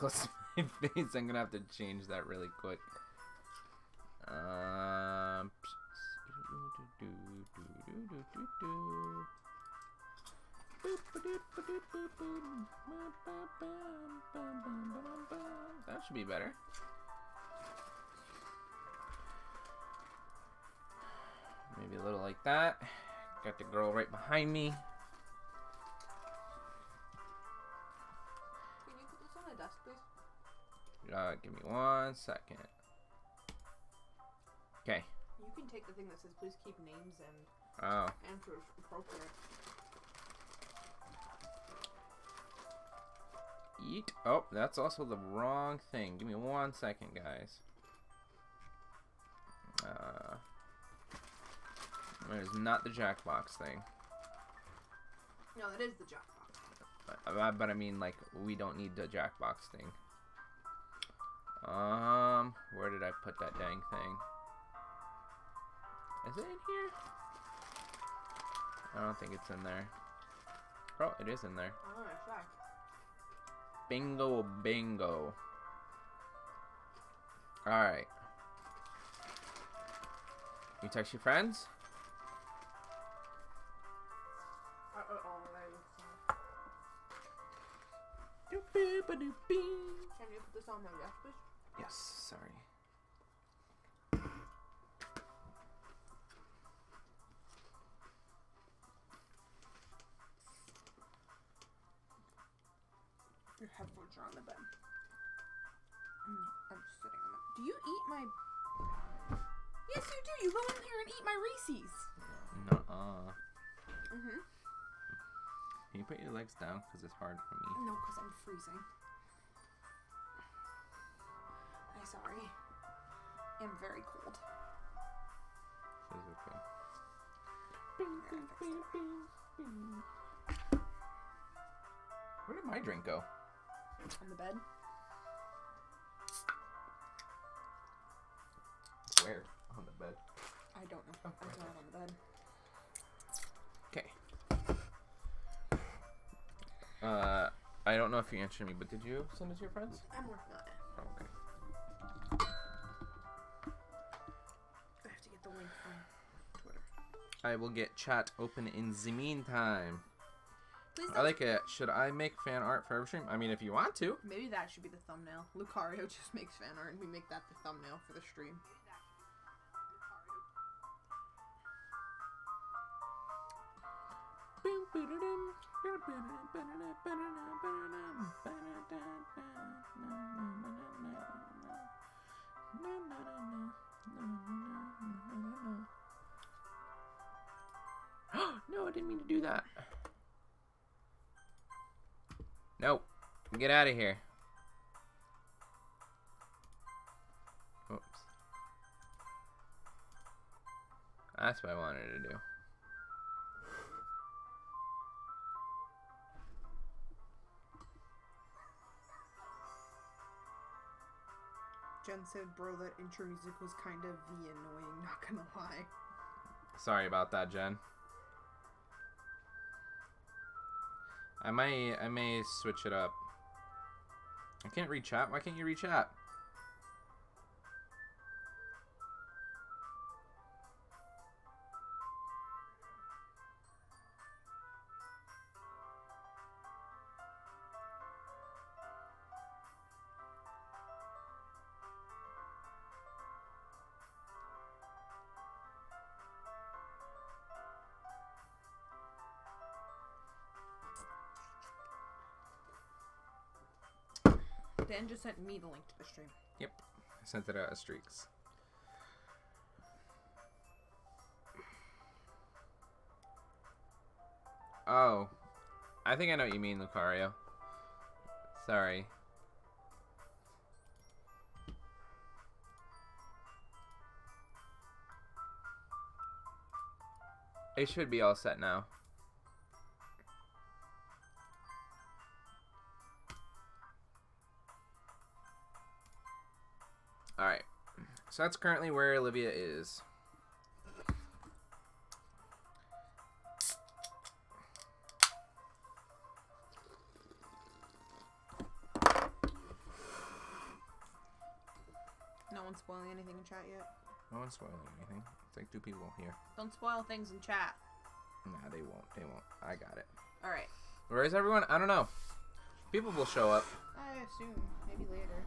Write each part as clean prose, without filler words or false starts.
close to my face. I'm gonna have to change that really quick. That should be better. Maybe a little like that. Got the girl right behind me. Can you put this on a desk, please? Give me 1 second. Okay. You can take the thing that says please keep names and answers appropriate. Eat. Oh, that's also the wrong thing. Give me 1 second, guys. That is not the Jackbox thing. No, that is the Jackbox. But I mean, like, we don't need the Jackbox thing. Where did I put that dang thing? Is it in here? I don't think it's in there. Oh, it is in there. Oh, it's back. Bingo, bingo. Alright. You text your friends? Can you put this on my desk, please? Yes, sorry. Your headphones are on the bed. I'm sitting on it. Do you eat my... Yes, you do. You go in here and eat my Reese's. Nuh-uh. Mm-hmm. Can you put your legs down? Because it's hard for me. No, because I'm freezing. I'm sorry. I'm very cold. It's okay. Where did my drink go? On the bed. Where? On the bed. I don't know. I saw it on the bed. Okay. I don't know if you answered me, but did you send it to your friends? I'm working on it. Oh, okay. I have to get the link from Twitter. I will get chat open in the meantime. Please I like it. Should I make fan art for every stream? I mean, if you want to. Maybe that should be the thumbnail. Lucario just makes fan art and we make that the thumbnail for the stream. No, I didn't mean to do that. Nope. Get out of here. Oops. That's what I wanted to do. Jen said, bro, that intro music was kind of annoying, not gonna lie. Sorry about that, Jen. I may switch it up. I can't read chat. Why can't you read chat? Dan just sent me the link to the stream. Yep. I sent it out as streaks. Oh. I think I know what you mean, Lucario. Sorry. It should be all set now. Alright, so that's currently where Olivia is. spoiling anything in chat yet. No one's spoiling anything. It's like 2 people here. Don't spoil things in chat. Nah, they won't. They won't. I got it. Alright. Where is everyone? I don't know. People will show up. I assume. Maybe later.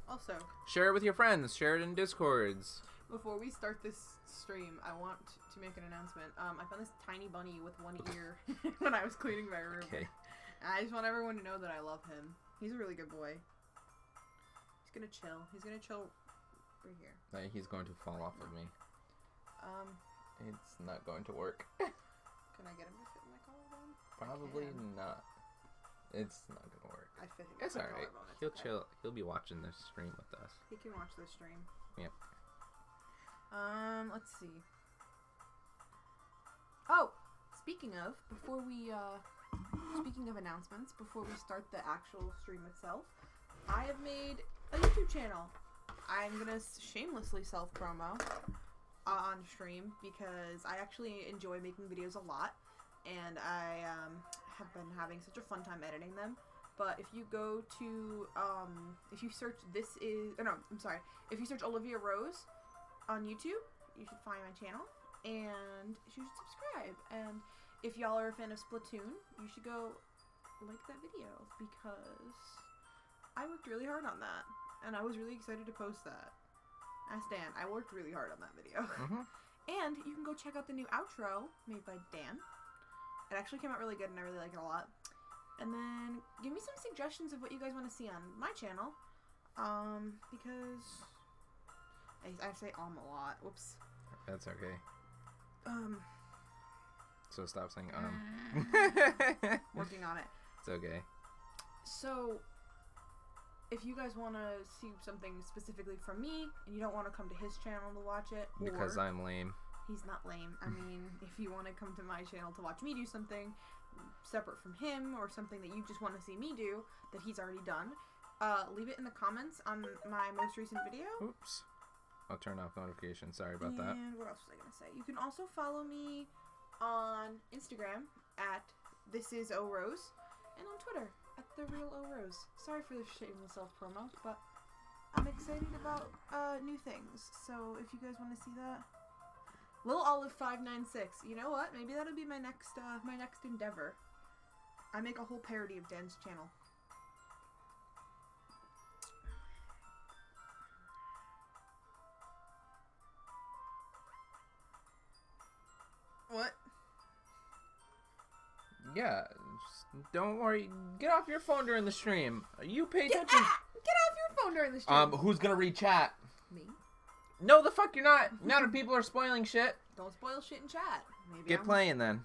Also, Share it with your friends. Share it in Discords. before we start this stream, I want to make an announcement. I found this tiny bunny with one ear when I was cleaning my room. Okay. I just want everyone to know that I love him. He's a really good boy. He's gonna chill. He's gonna chill right here. Like, he's going to fall off of me. It's not going to work. Can I get him to fit in my collarbone? Probably not. It's not gonna work. I fit him. It's in my alright. collarbone. It's He'll okay. chill. He'll be watching this stream with us. He can watch this stream. Yep. Let's see. Oh, speaking of announcements, before we start the actual stream itself, I have made a YouTube channel. I'm gonna shamelessly self-promo on stream because I actually enjoy making videos a lot, and I have been having such a fun time editing them. But if you go to if you search if you search Olivia Rose on YouTube, you should find my channel and you should subscribe. And if y'all are a fan of Splatoon, you should go like that video because I worked really hard on that and I was really excited to post that. Ask Dan. I worked really hard on that video. And you can go check out the new outro made by Dan. It actually came out really good and I really like it a lot. And then give me some suggestions of what you guys want to see on my channel. Because I say a lot. Whoops. That's okay. So stop saying Working on it. It's okay. So if you guys want to see something specifically from me and you don't want to come to his channel to watch it, Because I'm lame. He's not lame. I mean, if you want to come to my channel to watch me do something separate from him or something that you just want to see me do that he's already done, leave it in the comments on my most recent video. Oops. I'll turn off notifications. Sorry about that. And what else was I going to say? You can also follow me on Instagram at thisisORose and on Twitter at TheRealORose. Sorry for the shameless self-promo, but I'm excited about new things. So if you guys want to see that, Lil Olive 596. You know what? Maybe that'll be my next endeavor. I make a whole parody of Dan's channel. What? Yeah, just don't worry. Get off your phone during the stream. You pay attention. Get off your phone during the stream. Who's gonna read chat? Me. No, the fuck you're not. Now that people are spoiling shit. Don't spoil shit in chat. Maybe Get playing then.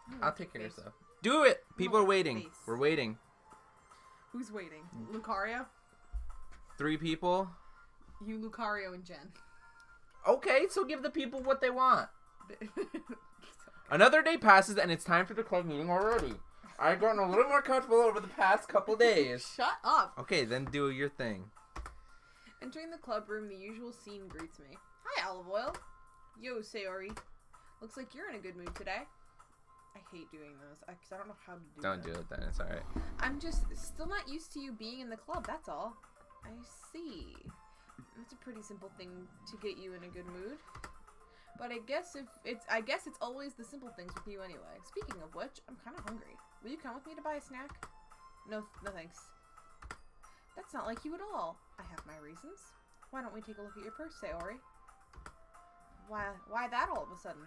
I'm I'll take care of stuff. Do it. People are waiting. Face. We're waiting. Who's waiting? Lucario? 3 people. You, Lucario, and Jen. Okay, so give the people what they want. Another day passes and it's time for the club meeting already. I've gotten a little more comfortable over the past couple days. Shut up. Okay, then do your thing. Entering the club room, the usual scene greets me. Hi, Olive Oil. Yo, Sayori. Looks like you're in a good mood today. I hate doing those, because I don't know how to do Don't do it then, it's alright. I'm just still not used to you being in the club, that's all. I see. It's a pretty simple thing to get you in a good mood. But I guess it's always the simple things with you anyway. Speaking of which, I'm kind of hungry. Will you come with me to buy a snack? No thanks. That's not like you at all. I have my reasons. Why don't we take a look at your purse, Sayori? Why that all of a sudden?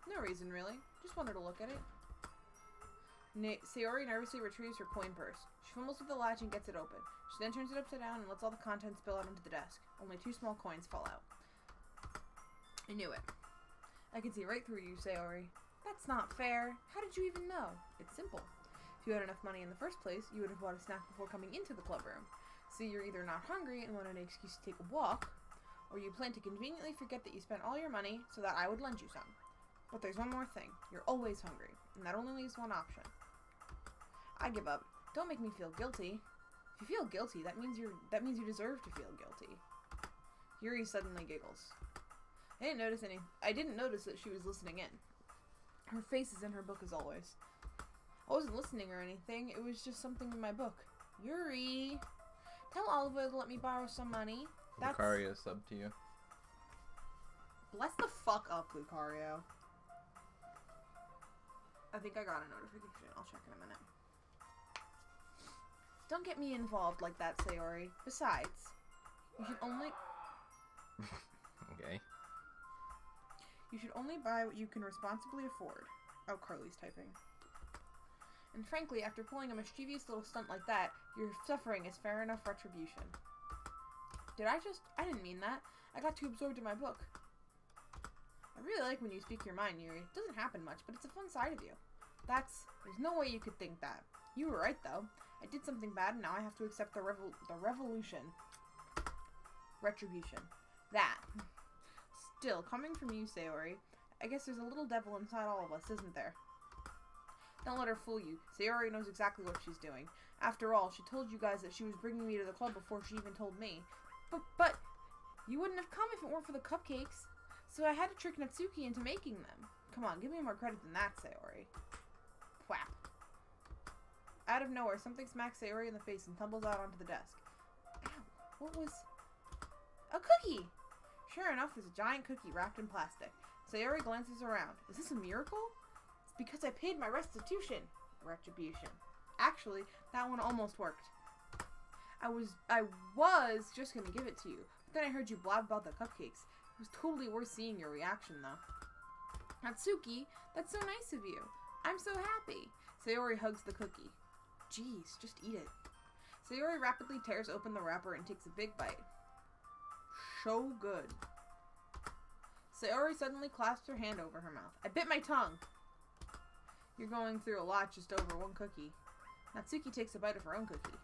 No reason, really. Just wanted to look at it. Sayori nervously retrieves her coin purse. She fumbles with the latch and gets it open. She then turns it upside down and lets all the contents spill out onto the desk. Only 2 small coins fall out. I knew it. I can see right through you, Sayori. That's not fair. How did you even know? It's simple. If you had enough money in the first place, you would have bought a snack before coming into the club room. So you're either not hungry and want an excuse to take a walk, or you plan to conveniently forget that you spent all your money so that I would lend you some. But there's one more thing. You're always hungry, and that only leaves one option. I give up. Don't make me feel guilty. If you feel guilty, that means you deserve to feel guilty. Yuri suddenly giggles. I didn't notice that she was listening in. Her face is in her book as always. I wasn't listening or anything. It was just something in my book. Yuri! Tell Olive Oil to let me borrow some money. That's... Lucario sub to you. Bless the fuck up, Lucario. I think I got a notification. I'll check in a minute. Don't get me involved like that, Sayori. Besides, you should only... Okay. You should only buy what you can responsibly afford. Oh, Carly's typing. And frankly, after pulling a mischievous little stunt like that, your suffering is fair enough retribution. I didn't mean that. I got too absorbed in my book. I really like when you speak your mind, Yuri. It doesn't happen much, but it's a fun side of you. There's no way you could think that. You were right, though. I did something bad, and now I have to accept the retribution. That. Still, coming from you, Sayori, I guess there's a little devil inside all of us, isn't there? Don't let her fool you. Sayori knows exactly what she's doing. After all, she told you guys that she was bringing me to the club before she even told me. But, you wouldn't have come if it weren't for the cupcakes. So I had to trick Natsuki into making them. Come on, give me more credit than that, Sayori. Whap. Out of nowhere, something smacks Sayori in the face and tumbles out onto the desk. Ow. What was... A cookie! Sure enough, there's a giant cookie wrapped in plastic. Sayori glances around. Is this a miracle? It's because I paid my restitution. Retribution. Actually, that one almost worked. I was just gonna give it to you, but then I heard you blab about the cupcakes. It was totally worth seeing your reaction, though. Natsuki, that's so nice of you. I'm so happy. Sayori hugs the cookie. Jeez, just eat it. Sayori rapidly tears open the wrapper and takes a big bite. So good. Sayori suddenly clasps her hand over her mouth. I bit my tongue. You're going through a lot just over one cookie. Natsuki takes a bite of her own cookie.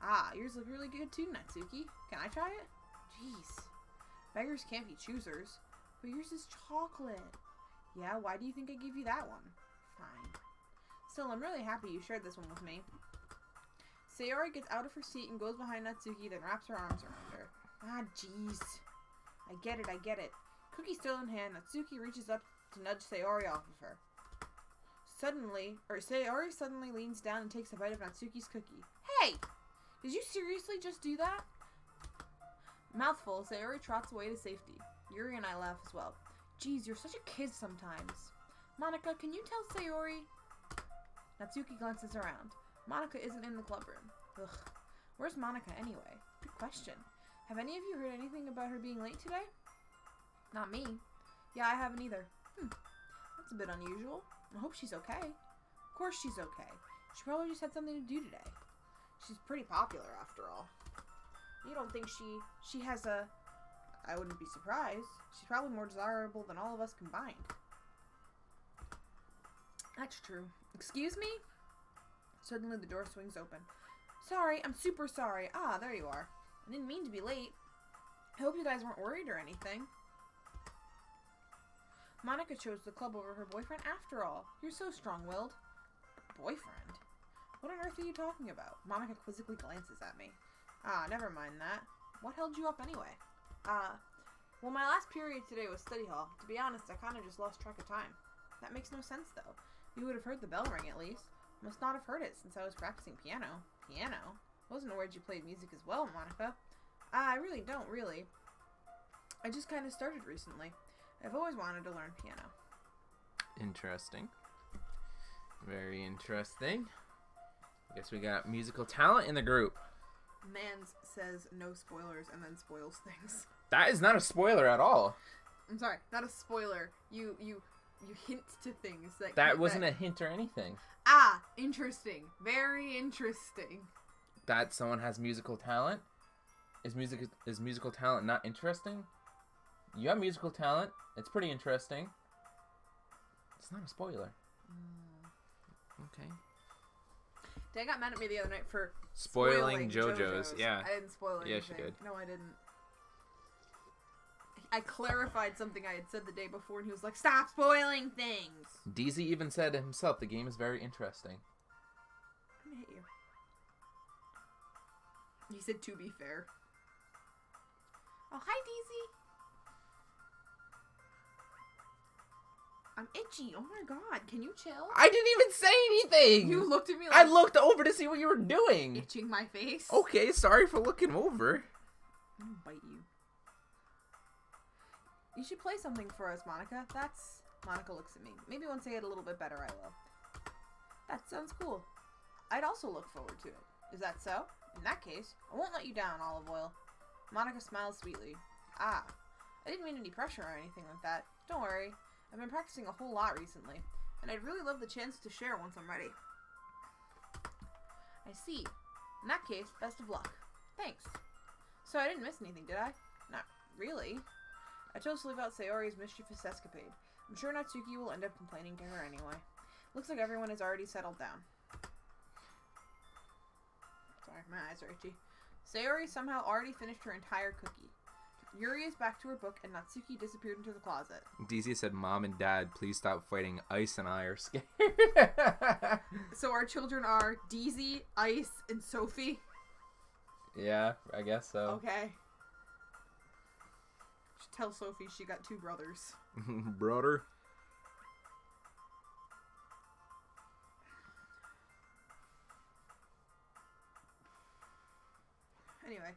Ah, yours look really good too, Natsuki. Can I try it? Jeez. Beggars can't be choosers. But yours is chocolate. Yeah, why do you think I gave you that one? Fine. Still, I'm really happy you shared this one with me. Sayori gets out of her seat and goes behind Natsuki, then wraps her arms around her. Ah, jeez. I get it. Cookie still in hand, Natsuki reaches up to nudge Sayori off of her. Sayori suddenly leans down and takes a bite of Natsuki's cookie. Hey! Did you seriously just do that? Mouthful, Sayori trots away to safety. Yuri and I laugh as well. Geez, you're such a kid sometimes. Monika, can you tell Sayori? Natsuki glances around. Monika isn't in the club room. Ugh. Where's Monika anyway? Good question. Have any of you heard anything about her being late today? Not me. Yeah, I haven't either. That's a bit unusual. I hope she's okay. Of course she's okay. She probably just had something to do today. She's pretty popular after all. You don't think she has a... I wouldn't be surprised. She's probably more desirable than all of us combined. That's true. Excuse me? Suddenly the door swings open. Sorry, I'm super sorry. Ah, there you are. I didn't mean to be late. I hope you guys weren't worried or anything. Monika chose the club over her boyfriend after all. You're so strong-willed. Boyfriend? What on earth are you talking about? Monika quizzically glances at me. Ah, never mind that. What held you up anyway? Well, my last period today was study hall. To be honest, I kind of just lost track of time. That makes no sense, though. You would have heard the bell ring, at least. Must not have heard it since I was practicing piano. Piano? Wasn't aware you played music as well, Monika. I really don't, really. I just kind of started recently. I've always wanted to learn piano. Interesting. Very interesting. I guess we got musical talent in the group. Mans says no spoilers and then spoils things. That is not a spoiler at all. I'm sorry, not a spoiler. You hint to things that wasn't a hint or anything. Ah, interesting. Very interesting. That someone has musical talent? Is musical talent not interesting? You have musical talent. It's pretty interesting. It's not a spoiler. Okay. Dad got mad at me the other night for spoiling JoJo's. Yeah. I didn't spoil anything. Yeah, she did. No, I didn't. I clarified something I had said the day before, and he was like, "Stop spoiling things." DZ even said himself, the game is very interesting. I'm gonna hit you. He said, "To be fair." Oh, hi, DZ. I'm itchy. Oh my god, can you chill? I didn't even say anything! You looked at me like... I looked over to see what you were doing! Itching my face? Okay, sorry for looking over. I'm gonna bite you. You should play something for us, Monica. Monica looks at me. Maybe once I get a little bit better, I will. That sounds cool. I'd also look forward to it. Is that so? In that case, I won't let you down, Olive Oil. Monica smiles sweetly. Ah, I didn't mean any pressure or anything like that. Don't worry. I've been practicing a whole lot recently, and I'd really love the chance to share once I'm ready. I see. In that case, best of luck. Thanks. So I didn't miss anything, did I? Not really. I chose to leave out Sayori's mischievous escapade. I'm sure Natsuki will end up complaining to her anyway. Looks like everyone has already settled down. Sorry, my eyes are itchy. Sayori somehow already finished her entire cookie. Yuri is back to her book, and Natsuki disappeared into the closet. DZ said, Mom and Dad, please stop fighting. Ice and I are scared. So our children are DZ, Ice, and Sophie? Yeah, I guess so. Okay. Should tell Sophie she got 2 brothers. Brother. Anyway.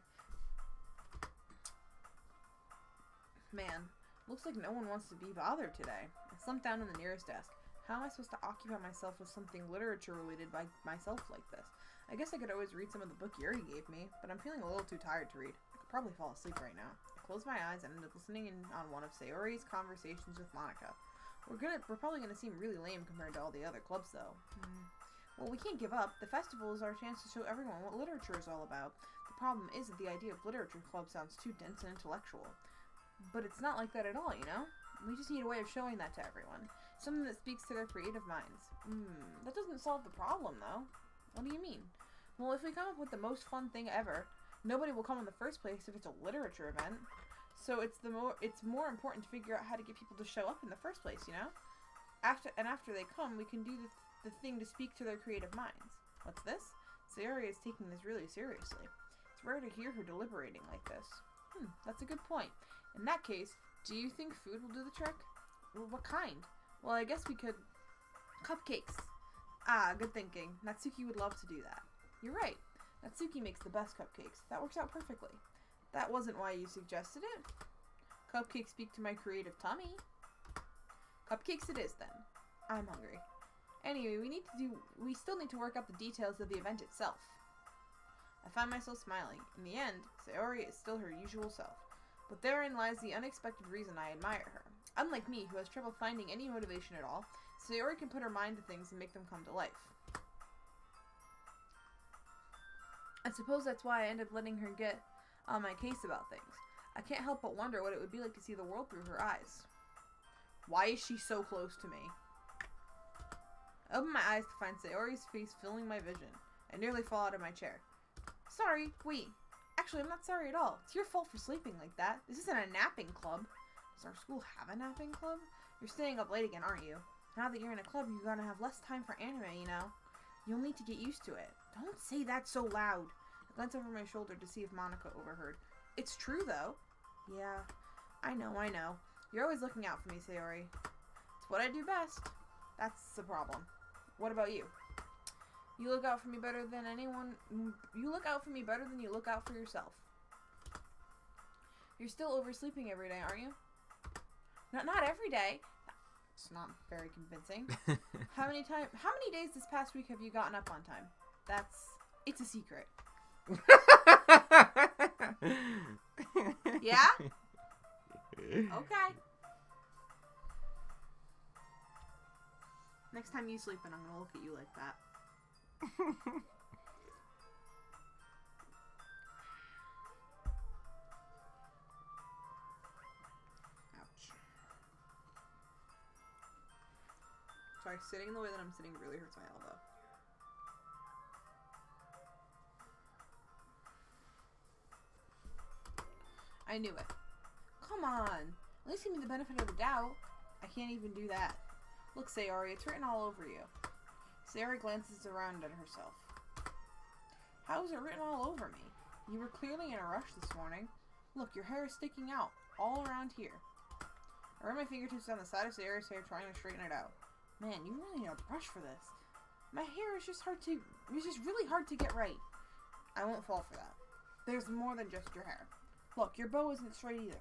Man, looks like no one wants to be bothered today. I slumped down on the nearest desk. How am I supposed to occupy myself with something literature related by myself like this? I guess I could always read some of the book Yuri gave me, but I'm feeling a little too tired to read. I could probably fall asleep right now. I closed my eyes and ended up listening in on one of Sayori's conversations with Monica. We're probably gonna seem really lame compared to all the other clubs, though. Well, we can't give up. The festival is our chance to show everyone what literature is all about. The problem is that the idea of literature club sounds too dense and intellectual. But it's not like that at all, you know? We just need a way of showing that to everyone. Something that speaks to their creative minds. That doesn't solve the problem, though. What do you mean? Well, if we come up with the most fun thing ever, nobody will come in the first place if it's a literature event. So it's more important to figure out how to get people to show up in the first place, you know? After they come, we can do the thing to speak to their creative minds. What's this? Sayori is taking this really seriously. It's rare to hear her deliberating like this. That's a good point. In that case, do you think food will do the trick? Well, what kind? Well, I guess we could... Cupcakes. Ah, good thinking. Natsuki would love to do that. You're right. Natsuki makes the best cupcakes. That works out perfectly. That wasn't why you suggested it. Cupcakes speak to my creative tummy. Cupcakes it is, then. I'm hungry. Anyway, we still need to work out the details of the event itself. I find myself smiling. In the end, Sayori is still her usual self. But therein lies the unexpected reason I admire her. Unlike me, who has trouble finding any motivation at all, Sayori can put her mind to things and make them come to life. I suppose that's why I end up letting her get on my case about things. I can't help but wonder what it would be like to see the world through her eyes. Why is she so close to me? I open my eyes to find Sayori's face filling my vision. I nearly fall out of my chair. Sorry, wait. Actually, I'm not sorry at all. It's your fault for sleeping like that. This isn't a napping club. Does our school have a napping club? You're staying up late again, aren't you? Now that you're in a club, you're gonna have less time for anime, you know? You'll need to get used to it. Don't say that so loud. I glance over my shoulder to see if Monica overheard. It's true, though. Yeah, I know. You're always looking out for me, Sayori. It's what I do best. That's the problem. What about you? You look out for me better than anyone. You look out for me better than you look out for yourself. You're still oversleeping every day, aren't you? Not every day. It's not very convincing. How many days this past week have you gotten up on time? It's a secret. Yeah? Okay. Next time you sleep in, I'm gonna look at you like that. Ouch. Sorry, sitting the way that I'm sitting really hurts my elbow. I knew it. Come on. At least give me the benefit of the doubt. I can't even do that. Look, Sayori, it's written all over you. Sayori glances around at herself. How is it written all over me? You were clearly in a rush this morning. Look, your hair is sticking out all around here. I run my fingertips down the side of Sayori's hair, trying to straighten it out. Man, you really need a brush for this. My hair is just really hard to get right. I won't fall for that. There's more than just your hair. Look, your bow isn't straight either.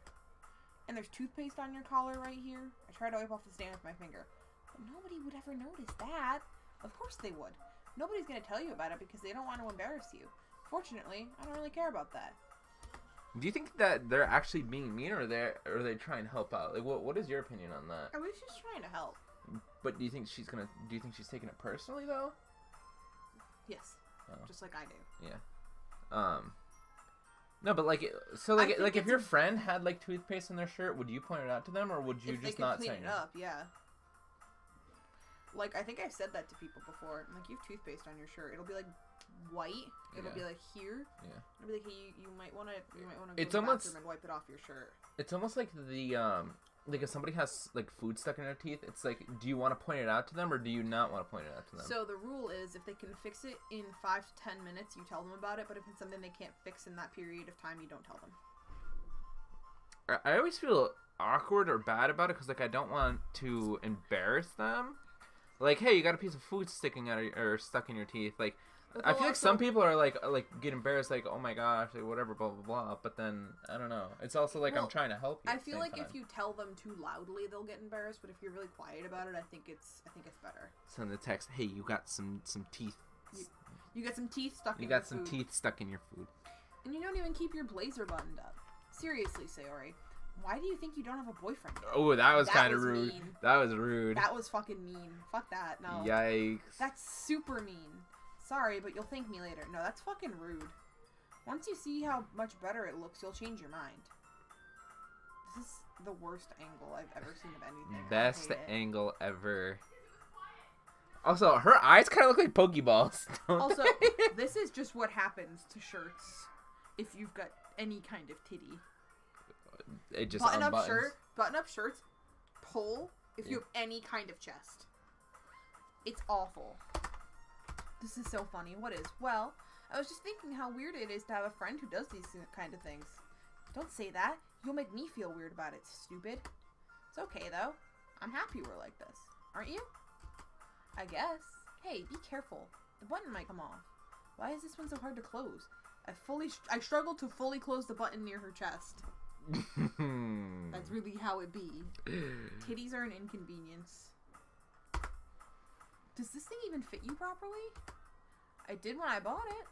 And there's toothpaste on your collar right here. I tried to wipe off the stain with my finger. But nobody would ever notice that. Of course they would. Nobody's going to tell you about it because they don't want to embarrass you. Fortunately, I don't really care about that. Do you think that they're actually being mean, or they trying to help out? Like, what is your opinion on that? I was just trying to help. But do you think she's taking it personally though? Yes. Oh. Just like I do. Yeah. No, but like, so like if your friend had like toothpaste in their shirt, would you point it out to them, or would you just not say it? Clean it up, yeah. Like, I think I've said that to people before. I'm like, you have toothpaste on your shirt. It'll be like white. It'll be like here. Yeah. It'll be like, hey, you might want to go it's to the almost, bathroom and wipe it off your shirt. It's almost like like if somebody has like food stuck in their teeth, it's like, do you want to point it out to them, or do you not want to point it out to them? So the rule is, if they can fix it in 5 to 10 minutes, you tell them about it. But if it's something they can't fix in that period of time, you don't tell them. I always feel awkward or bad about it because like I don't want to embarrass them. Like, hey, you got a piece of food sticking out or stuck in your teeth. Like, I feel like some people are like get embarrassed, like, oh my gosh, like whatever, blah blah blah. But then I don't know. It's also like, I'm trying to help you. I feel like if you tell them too loudly, they'll get embarrassed. But if you're really quiet about it, I think it's better. Send the text, hey, you got some teeth. You got some teeth stuck. You got some teeth stuck in your food. And you don't even keep your blazer buttoned up. Seriously, Sayori. Why do you think you don't have a boyfriend yet? Oh, that was kind of rude. Mean. That was rude. That was fucking mean. Fuck that. No. Yikes. That's super mean. Sorry, but you'll thank me later. No, that's fucking rude. Once you see how much better it looks, you'll change your mind. This is the worst angle I've ever seen of anything. Best angle ever. Also, her eyes kind of look like Pokeballs. Also, this is just what happens to shirts if you've got any kind of titty. It just button-up shirts pull if you have any kind of chest. It's awful. This is so funny. What is? Well, I was just thinking how weird it is to have a friend who does these kind of things. Don't say that. You'll make me feel weird about it, stupid. It's okay, though. I'm happy we're like this. Aren't you? I guess. Hey, be careful. The button might come off. Why is this one so hard to close? I struggle to fully close the button near her chest. That's really how it be. Titties are an inconvenience. Does this thing even fit you properly? I did when I bought it.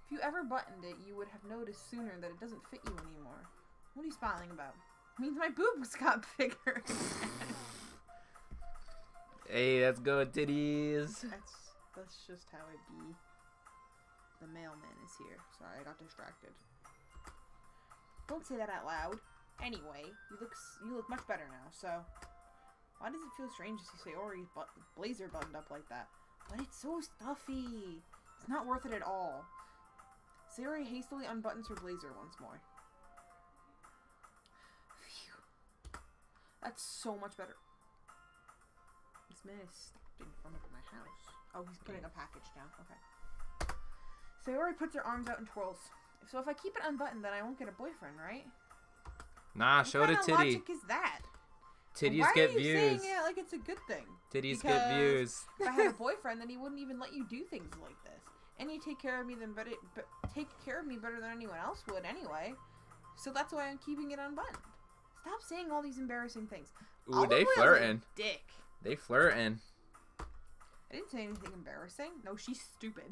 If you ever buttoned it, you would have noticed sooner that it doesn't fit you anymore. What are you smiling about? It means my boobs got bigger. Hey, let's go, titties. That's just how it be. The mailman is here. Sorry, I got distracted. Don't say that out loud. Anyway, you look much better now, so... Why does it feel strange to see Sayori's blazer buttoned up like that? But it's so stuffy. It's not worth it at all. Sayori hastily unbuttons her blazer once more. Phew. That's so much better. This man is stopped in front of my house. Oh, he's putting a package down. Okay. Sayori puts her arms out and twirls. So if I keep it unbuttoned, then I won't get a boyfriend, right? Nah, show the titty. What kind of logic is that? Titties get views. Why are you saying it like it's a good thing? Titties get views. If I had a boyfriend, then he wouldn't even let you do things like this. And you take care of me take care of me better than anyone else would anyway. So that's why I'm keeping it unbuttoned. Stop saying all these embarrassing things. Ooh, they flirting. Dick. They flirting. I didn't say anything embarrassing. No, she's stupid.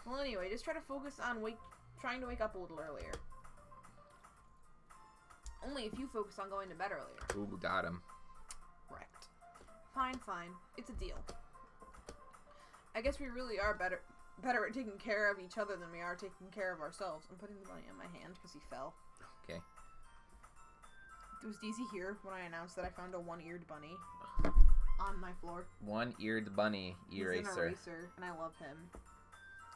Well, anyway, just try to focus on trying to wake up a little earlier. Only if you focus on going to bed earlier. Ooh, got him. Correct. Fine. It's a deal. I guess we really are better at taking care of each other than we are taking care of ourselves. I'm putting the bunny on my hand because he fell. Okay. Was Daisy here when I announced that I found a one-eared bunny on my floor? One-eared bunny eraser. He's an eraser, and I love him.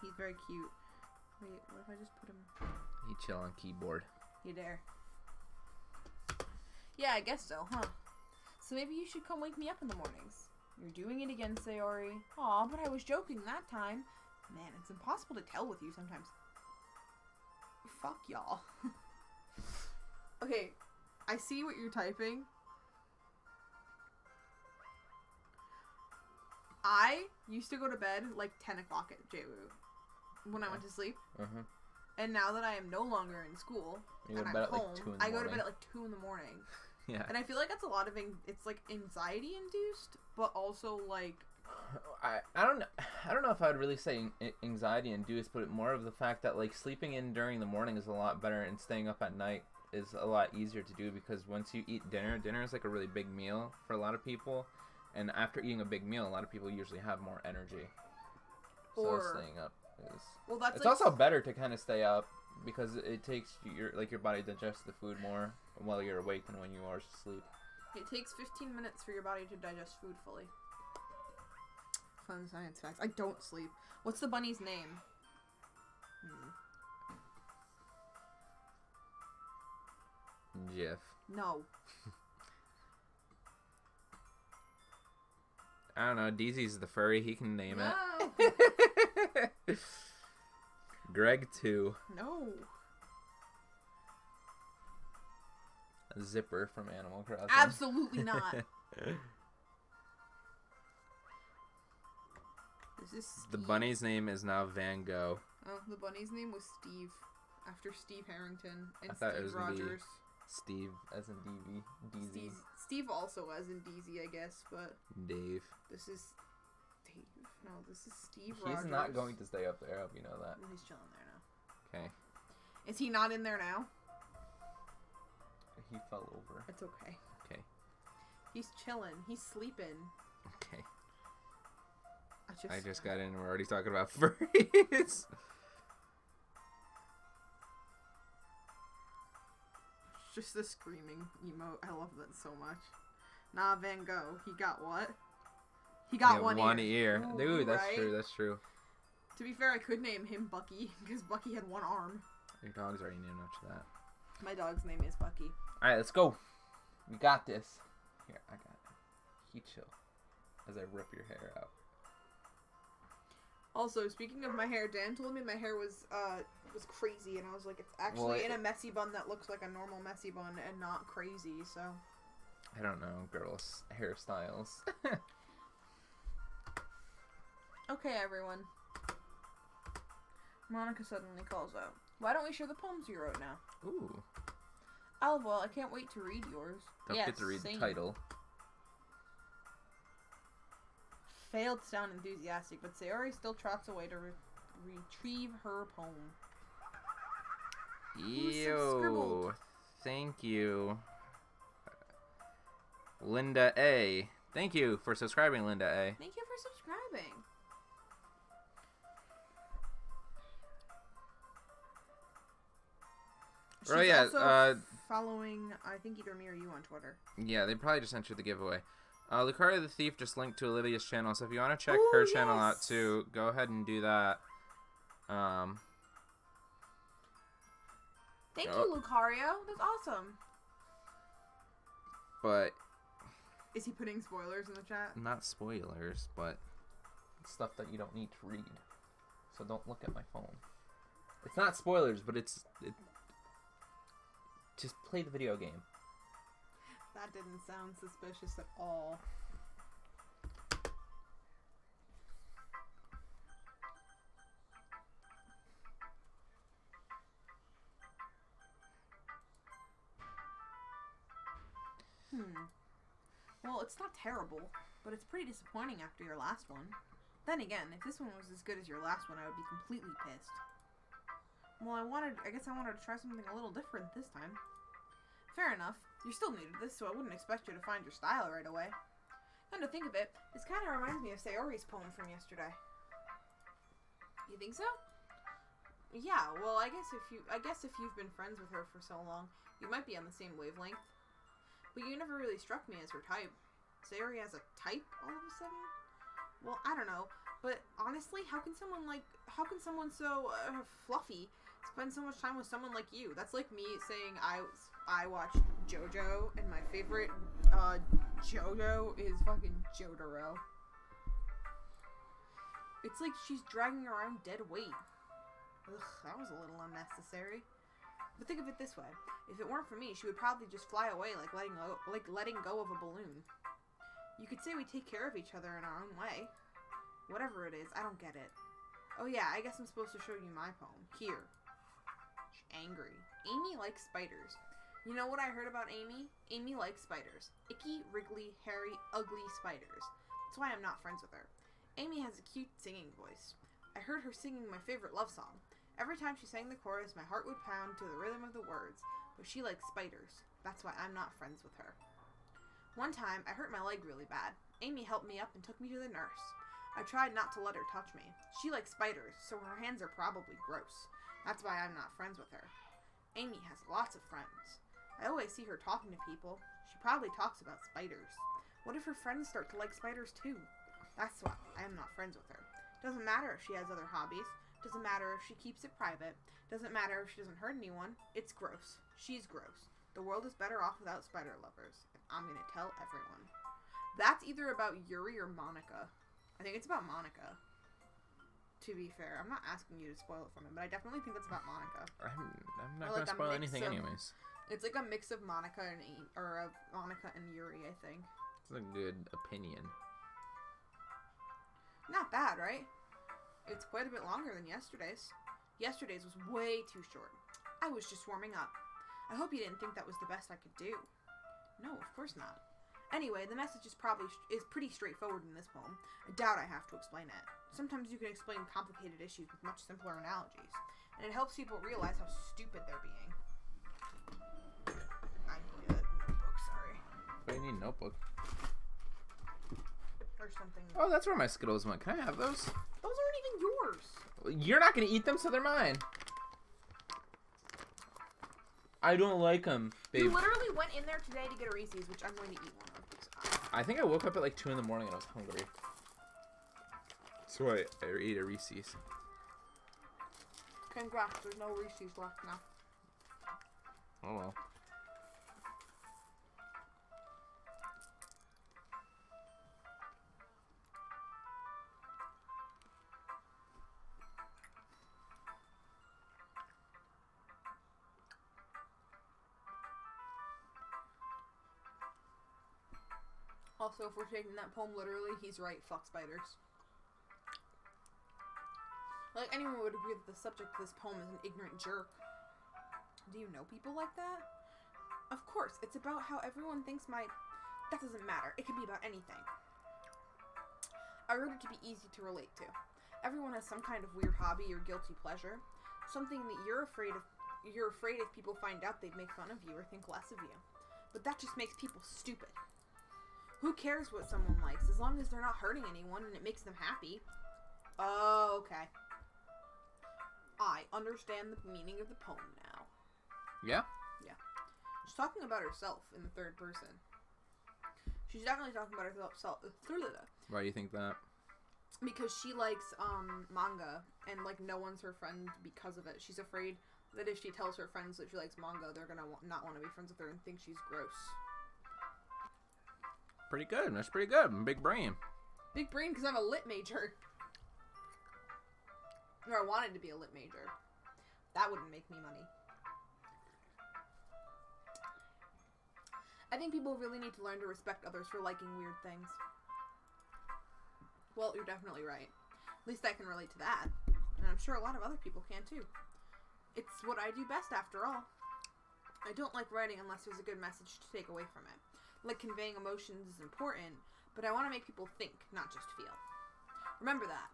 He's very cute. Wait, what if I just put him... He chill on keyboard. You dare. Yeah, I guess so, huh? So maybe you should come wake me up in the mornings. You're doing it again, Sayori. Aw, but I was joking that time. Man, it's impossible to tell with you sometimes. Fuck y'all. Okay, I see what you're typing. I used to go to bed like 10 o'clock at JWU when I went to sleep. And now that I am no longer in school, You go and to bed I'm at like home, 2 in the I go to morning. bed at like 2 in the morning. Yeah. And I feel like that's a lot of, it's like anxiety induced, but also like... I don't know if I would really say anxiety induced, but more of the fact that like sleeping in during the morning is a lot better, and staying up at night is a lot easier to do, because once you eat dinner is like a really big meal for a lot of people, and after eating a big meal, a lot of people usually have more energy. So staying up is... Well, that's it's like... also better to kind of stay up, because it takes your body digest the food more while you're awake than when you are asleep. It takes 15 minutes for your body to digest food fully. Fun science facts. I don't sleep. What's the bunny's name? Jeff. No. I don't know. DZ's the furry. He can name No. it. Greg 2. No. Zipper from Animal Crossing. Absolutely not. This is Steve. The bunny's name is now Van Gogh. Oh, the bunny's name was Steve, after Steve Harrington and I thought it Steve was gonna be Rogers. Steve as in DZ. Steve also as in DZ, I guess, but Dave. this is Dave. No, this is Steve He's Rogers. not going to stay up there. I hope you know that. Well, he's chilling there now. Okay. Is he not in there now? He fell over. It's okay. Okay. He's chilling. He's sleeping. Okay. I I just got in and we're already talking about furries. It's just the screaming emote. I love that so much. Nah, Van Gogh. He got what? He got one ear. Ooh, Dude, that's right? true. That's true. To be fair, I could name him Bucky, because Bucky had one arm. Your dog's already named after that. My dog's name is Bucky. Alright, let's go. We got this. Here, I got it. You chill as I rip your hair out. Also, speaking of my hair, Dan told me my hair was crazy, and I was like, it's actually in a messy bun that looks like a normal messy bun and not crazy, so... I don't know, girls' hairstyles. Okay, everyone. Monica suddenly calls out. Why don't we share the poems you wrote now? Ooh. Oh, well, I can't wait to read yours. Don't get to read the title. Failed to sound enthusiastic, but Sayori still trots away to retrieve her poem. Ew. Thank you. Linda A. Thank you for subscribing, Linda A. Thank you for subscribing. She's also following, I think, either me or you on Twitter. Yeah, they probably just entered the giveaway. Lucaria the Thief just linked to Olivia's channel, so if you want to check her channel out too, go ahead and do that. Thank you, Lucario. That's awesome. But... Is he putting spoilers in the chat? Not spoilers, but stuff that you don't need to read. So don't look at my phone. It's not spoilers, but it's... Just play the video game. That didn't sound suspicious at all. Well, it's not terrible, but it's pretty disappointing after your last one. Then again, if this one was as good as your last one, I would be completely pissed. Well, I guess I wanted to try something a little different this time. Fair enough. You're still new to this, so I wouldn't expect you to find your style right away. Come to think of it, this kind of reminds me of Sayori's poem from yesterday. You think so? Yeah, well, I guess if you've been friends with her for so long, you might be on the same wavelength. But you never really struck me as her type. Sayori has a type all of a sudden? Well, I don't know. But honestly, how can someone so fluffy spend so much time with someone like you? That's like me saying I watch JoJo, and my favorite JoJo is fucking Jotaro. It's like she's dragging around dead weight. Ugh, that was a little unnecessary. But think of it this way. If it weren't for me, she would probably just fly away like letting go of a balloon. You could say we take care of each other in our own way. Whatever it is, I don't get it. Oh yeah, I guess I'm supposed to show you my poem. Here. angry. Amy likes spiders. You know what I heard about Amy? Amy likes spiders. Icky, wriggly, hairy, ugly spiders. That's why I'm not friends with her. Amy has a cute singing voice. I heard her singing my favorite love song. Every time she sang the chorus, my heart would pound to the rhythm of the words. But she likes spiders. That's why I'm not friends with her. One time, I hurt my leg really bad. Amy helped me up and took me to the nurse. I tried not to let her touch me. She likes spiders, so her hands are probably gross. That's why I'm not friends with her. Amy has lots of friends. I always see her talking to people. She probably talks about spiders. What if her friends start to like spiders too? That's why I am not friends with her. Doesn't matter if she has other hobbies. Doesn't matter if she keeps it private. Doesn't matter if she doesn't hurt anyone. It's gross. She's gross. The world is better off without spider lovers. And I'm gonna tell everyone. That's either about Yuri or Monica. I think it's about Monica. To be fair, I'm not asking you to spoil it for me, but I definitely think that's about Monica. I'm not gonna spoil anything anyways. It's like a mix of Monica and Monica and Yuri, I think. It's a good opinion. Not bad, right? It's quite a bit longer than yesterday's. Yesterday's was way too short. I was just warming up. I hope you didn't think that was the best I could do. No, of course not. Anyway, the message is pretty straightforward in this poem. I doubt I have to explain it. Sometimes you can explain complicated issues with much simpler analogies, and it helps people realize how stupid they're being. I need a notebook, sorry. What do you need a notebook? Or something. Oh, that's where my Skittles went. Can I have those? Those aren't even yours. You're not going to eat them, so they're mine. I don't like them, babe. You literally went in there today to get a Reese's, which I'm going to eat one of. I think I woke up at like 2 in the morning and I was hungry. So I ate a Reese's. Congrats, there's no Reese's left now. Oh well. Also, if we're taking that poem literally, he's right, fuck spiders. Like, anyone would agree that the subject of this poem is an ignorant jerk. Do you know people like that? Of course, it's about how everyone thinks that doesn't matter. It can be about anything. I wrote it to be easy to relate to. Everyone has some kind of weird hobby or guilty pleasure. Something that you're afraid if people find out they'd make fun of you or think less of you. But that just makes people stupid. Who cares what someone likes, as long as they're not hurting anyone and it makes them happy? Oh, okay. I understand the meaning of the poem now. Yeah? Yeah. She's talking about herself in the third person. She's definitely talking about herself. Why do you think that? Because she likes manga, and like no one's her friend because of it. She's afraid that if she tells her friends that she likes manga, they're gonna not want to be friends with her and think she's gross. Pretty good. That's pretty good. Big brain. Big brain because I'm a lit major. Or I wanted to be a lit major. That wouldn't make me money. I think people really need to learn to respect others for liking weird things. Well, you're definitely right. At least I can relate to that. And I'm sure a lot of other people can too. It's what I do best after all. I don't like writing unless there's a good message to take away from it. Like conveying emotions is important, but I want to make people think, not just feel. Remember that.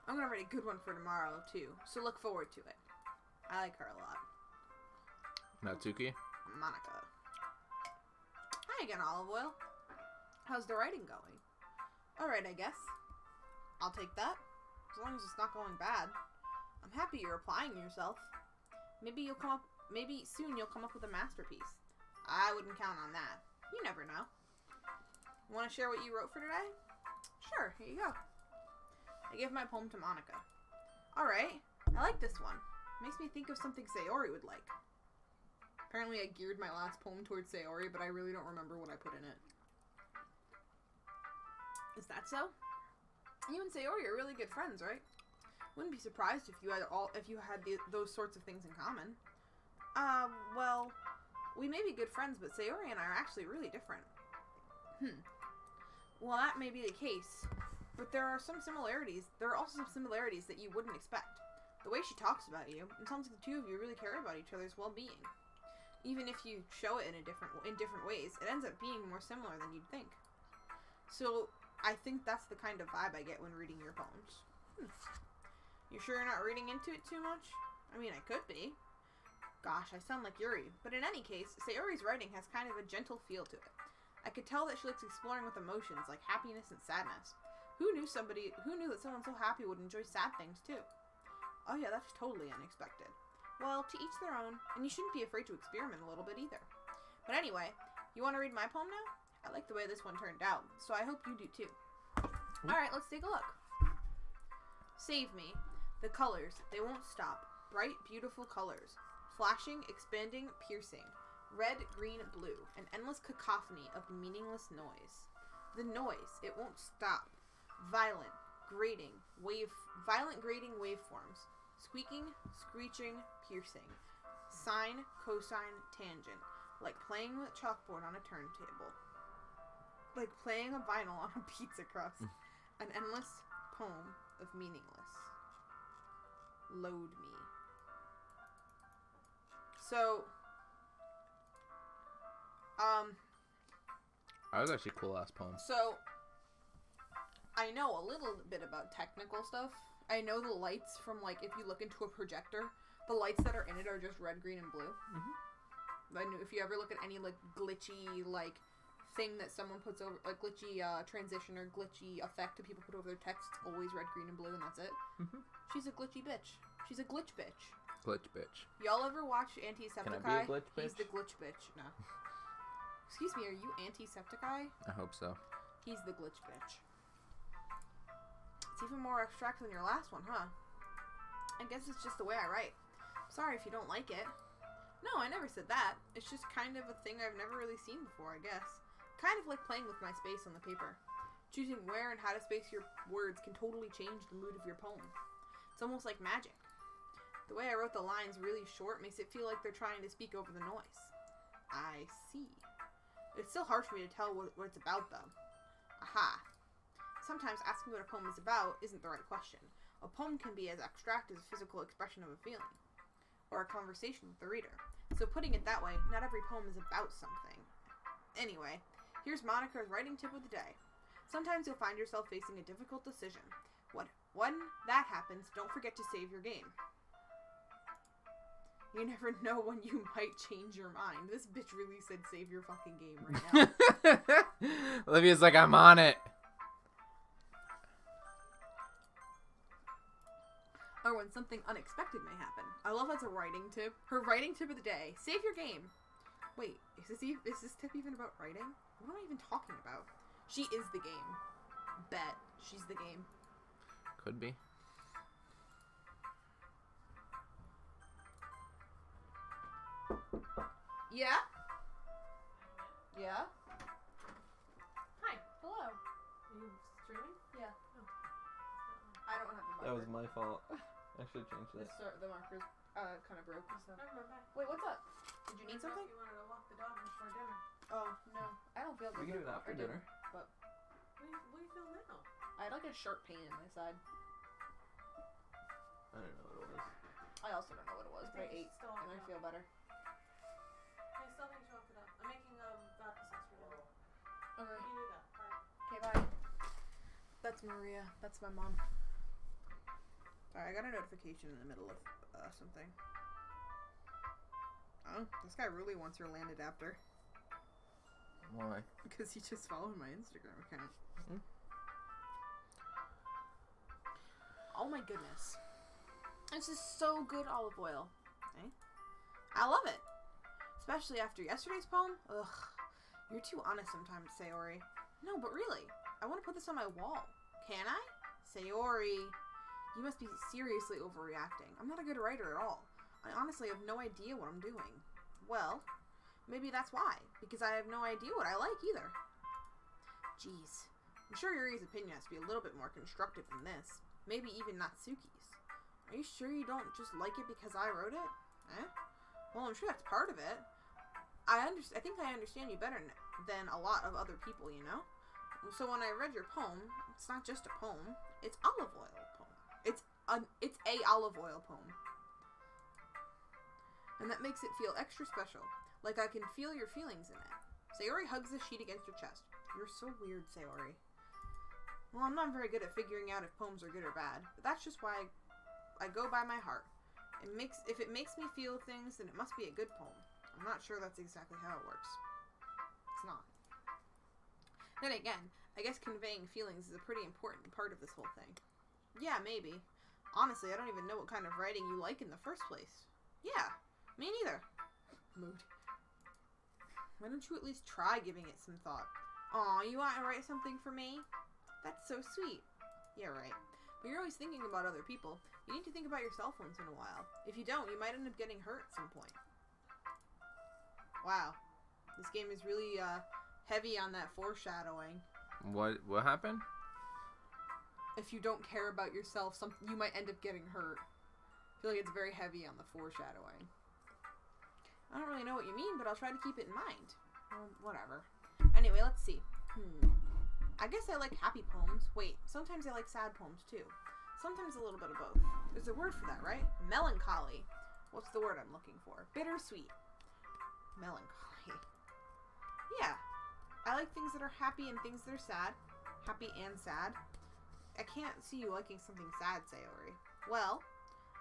I'm going to write a good one for tomorrow, too, so look forward to it. I like her a lot. Natsuki? Monica. Hi again, Olive Oil. How's the writing going? Alright, I guess. I'll take that, as long as it's not going bad. I'm happy you're applying yourself. Maybe soon you'll come up with a masterpiece. I wouldn't count on that. You never know. Want to share what you wrote for today? Sure, here you go. I gave my poem to Monica. Alright, I like this one. Makes me think of something Sayori would like. Apparently I geared my last poem towards Sayori, but I really don't remember what I put in it. Is that so? You and Sayori are really good friends, right? Wouldn't be surprised if you had those sorts of things in common. Well, we may be good friends, but Sayori and I are actually really different. Well, that may be the case, but there are some similarities. There are also some similarities that you wouldn't expect. The way she talks about you, it sounds like the two of you really care about each other's well-being. Even if you show it in different ways, it ends up being more similar than you'd think. So, I think that's the kind of vibe I get when reading your poems. You sure you're not reading into it too much? I mean, I could be. Gosh, I sound like Yuri. But in any case, Sayori's writing has kind of a gentle feel to it. I could tell that she likes exploring with emotions like happiness and sadness. Who knew that someone so happy would enjoy sad things too? Oh yeah, that's totally unexpected. Well, to each their own, and you shouldn't be afraid to experiment a little bit either. But anyway, you want to read my poem now? I like the way this one turned out, so I hope you do too. Alright, let's take a look. Save me. The colors, they won't stop. Bright, beautiful colors. Flashing, expanding, piercing. Red, green, blue. An endless cacophony of meaningless noise. The noise, it won't stop. Violent grating waveforms. Squeaking, screeching, piercing. Sine, cosine, tangent. Like playing with a chalkboard on a turntable. Like playing a vinyl on a pizza crust. An endless poem of meaningless. Load me. So, that was actually a cool ass poem. So, I know a little bit about technical stuff. I know the lights from, like, if you look into a projector, the lights that are in it are just red, green, and blue. Mm-hmm. I know if you ever look at any, like, glitchy, like, thing that someone puts over, like, glitchy transition or glitchy effect that people put over their text, it's always red, green, and blue, and that's it. Mm-hmm. She's a glitchy bitch. She's a glitch bitch. Glitch bitch. Y'all ever watch Antisepticeye? Can I be a glitch bitch? He's the glitch bitch. No. Excuse me, are you Antisepticeye? I hope so. He's the glitch bitch. It's even more abstract than your last one, huh? I guess it's just the way I write. Sorry if you don't like it. No, I never said that. It's just kind of a thing I've never really seen before, I guess. Kind of like playing with my space on the paper. Choosing where and how to space your words can totally change the mood of your poem. It's almost like magic. The way I wrote the lines really short makes it feel like they're trying to speak over the noise. I see. It's still hard for me to tell what it's about, though. Aha. Sometimes asking what a poem is about isn't the right question. A poem can be as abstract as a physical expression of a feeling, or a conversation with the reader. So putting it that way, not every poem is about something. Anyway, here's Monica's writing tip of the day. Sometimes you'll find yourself facing a difficult decision. When that happens, don't forget to save your game. You never know when you might change your mind. This bitch really said save your fucking game right now. Olivia's like, I'm on it. Or when something unexpected may happen. I love that's a writing tip. Her writing tip of the day. Save your game. Wait, is this tip even about writing? What am I even talking about? She is the game. Bet. She's the game. Could be. Yeah? Yeah? Hi. Hello. Are you streaming? Yeah. No. I don't have the marker. That was my fault. I should change that. The marker's kind of broke. So. Never mind. Bye. Wait, what's up? Did you need something? If you wanted to walk the dog before dinner. Oh, no. I don't feel good. We can do it after dinner. But What do you feel now? I had like a sharp pain in my side. I don't know what it was. I also don't know what it was, but I ate and I feel better. I still think you walk the dog. I'm making vodka sauce for dinner. Okay. You do that. Bye. Okay, bye. That's Maria. That's my mom. Sorry, I got a notification in the middle of something. Oh, this guy really wants your land adapter. Why? Because he just followed my Instagram account. Mm-hmm. Oh my goodness. This is so good olive oil. Eh? I love it. Especially after yesterday's poem. Ugh. You're too honest sometimes, Sayori. No, but really. I want to put this on my wall. Can I? Sayori. You must be seriously overreacting. I'm not a good writer at all. I honestly have no idea what I'm doing. Well, maybe that's why. Because I have no idea what I like either. Jeez. I'm sure Yuri's opinion has to be a little bit more constructive than this. Maybe even Natsuki's. Are you sure you don't just like it because I wrote it? Eh? Well, I'm sure that's part of it. I think I understand you better than a lot of other people, you know? So when I read your poem, it's not just a poem. It's olive oil poem. It's It's a olive oil poem. And that makes it feel extra special. Like I can feel your feelings in it. Sayori hugs the sheet against her chest. You're so weird, Sayori. Well, I'm not very good at figuring out if poems are good or bad, but that's just why I go by my heart. If it makes me feel things, then it must be a good poem. I'm not sure that's exactly how it works. It's not. Then again, I guess conveying feelings is a pretty important part of this whole thing. Yeah, maybe. Honestly, I don't even know what kind of writing you like in the first place. Yeah, me neither. Mood. Why don't you at least try giving it some thought? Aw, you want to write something for me? That's so sweet. Yeah, right. But you're always thinking about other people. You need to think about yourself once in a while. If you don't, you might end up getting hurt at some point. Wow. This game is really heavy on that foreshadowing. What happened? If you don't care about yourself, you might end up getting hurt. I feel like it's very heavy on the foreshadowing. I don't really know what you mean, but I'll try to keep it in mind. Whatever. Anyway, let's see. I guess I like happy poems. Wait, sometimes I like sad poems too. Sometimes a little bit of both. There's a word for that, right? Melancholy. What's the word I'm looking for? Bittersweet. Melancholy. Yeah. I like things that are happy and things that are sad. Happy and sad. I can't see you liking something sad, Sayori. Well,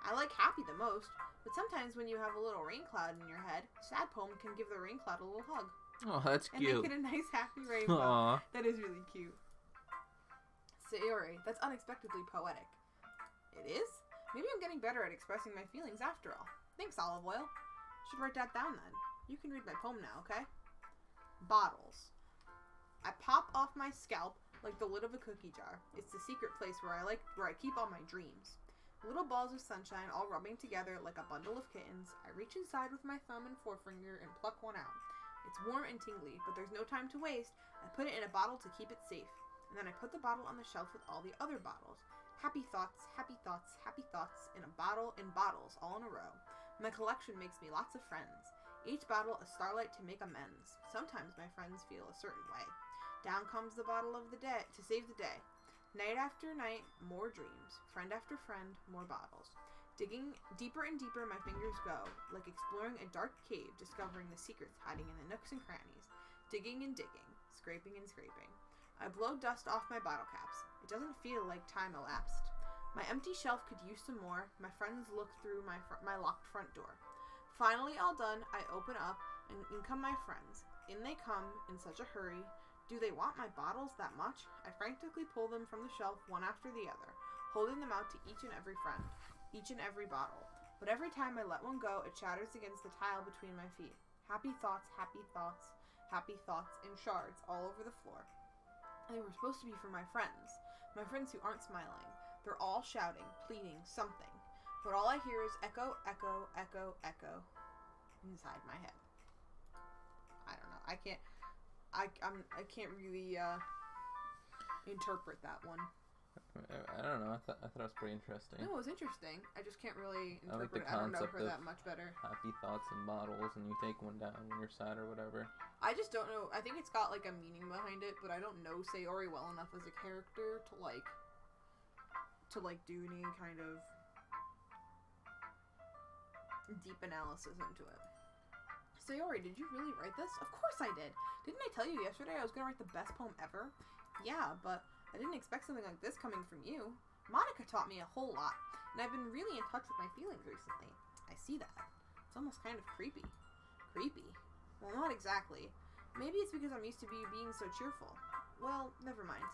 I like happy the most, but sometimes when you have a little rain cloud in your head, sad poem can give the rain cloud a little hug. Oh, that's cute. And make it a nice happy rainbow. Aww. That is really cute. Sayori, that's unexpectedly poetic. It is? Maybe I'm getting better at expressing my feelings after all. Thanks, Olive Oil. Should write that down then. You can read my poem now, okay? Bottles. I pop off my scalp like the lid of a cookie jar. It's the secret place where I keep all my dreams. Little balls of sunshine all rubbing together like a bundle of kittens. I reach inside with my thumb and forefinger and pluck one out. It's warm and tingly, but there's no time to waste. I put it in a bottle to keep it safe. And then I put the bottle on the shelf with all the other bottles. Happy thoughts, happy thoughts, happy thoughts in bottles all in a row. My collection makes me lots of friends. Each bottle a starlight to make amends. Sometimes my friends feel a certain way. Down comes the bottle of the day to save the day. Night after night, more dreams. Friend after friend, more bottles. Digging deeper and deeper my fingers go, like exploring a dark cave, discovering the secrets hiding in the nooks and crannies. Digging and digging, scraping and scraping. I blow dust off my bottle caps. It doesn't feel like time elapsed. My empty shelf could use some more. My friends look through my locked front door. Finally all done, I open up, and in come my friends. In they come, in such a hurry. Do they want my bottles that much? I frantically pull them from the shelf one after the other, holding them out to each and every friend. Each and every bottle. But every time I let one go, it shatters against the tile between my feet. Happy thoughts, happy thoughts, happy thoughts in shards all over the floor. They were supposed to be for my friends who aren't smiling. They're all shouting, pleading, something. But all I hear is echo, echo, echo, echo inside my head. I don't know. I can't really interpret that one. I don't know. I thought it was pretty interesting. No, it was interesting. I just can't really interpret I like the it. I don't know concept her of that much better. happy thoughts in bottles, and you take one down when you're sad or whatever. I just don't know. I think it's got like a meaning behind it, but I don't know Sayori well enough as a character to do any kind of deep analysis into it. Sayori, did you really write this? Of course I did. Didn't I tell you yesterday I was gonna write the best poem ever? Yeah, but I didn't expect something like this coming from you. Monica taught me a whole lot, and I've been really in touch with my feelings recently. I see that. It's almost kind of creepy. Creepy? Well, not exactly. Maybe it's because I'm used to being so cheerful. Well, never mind.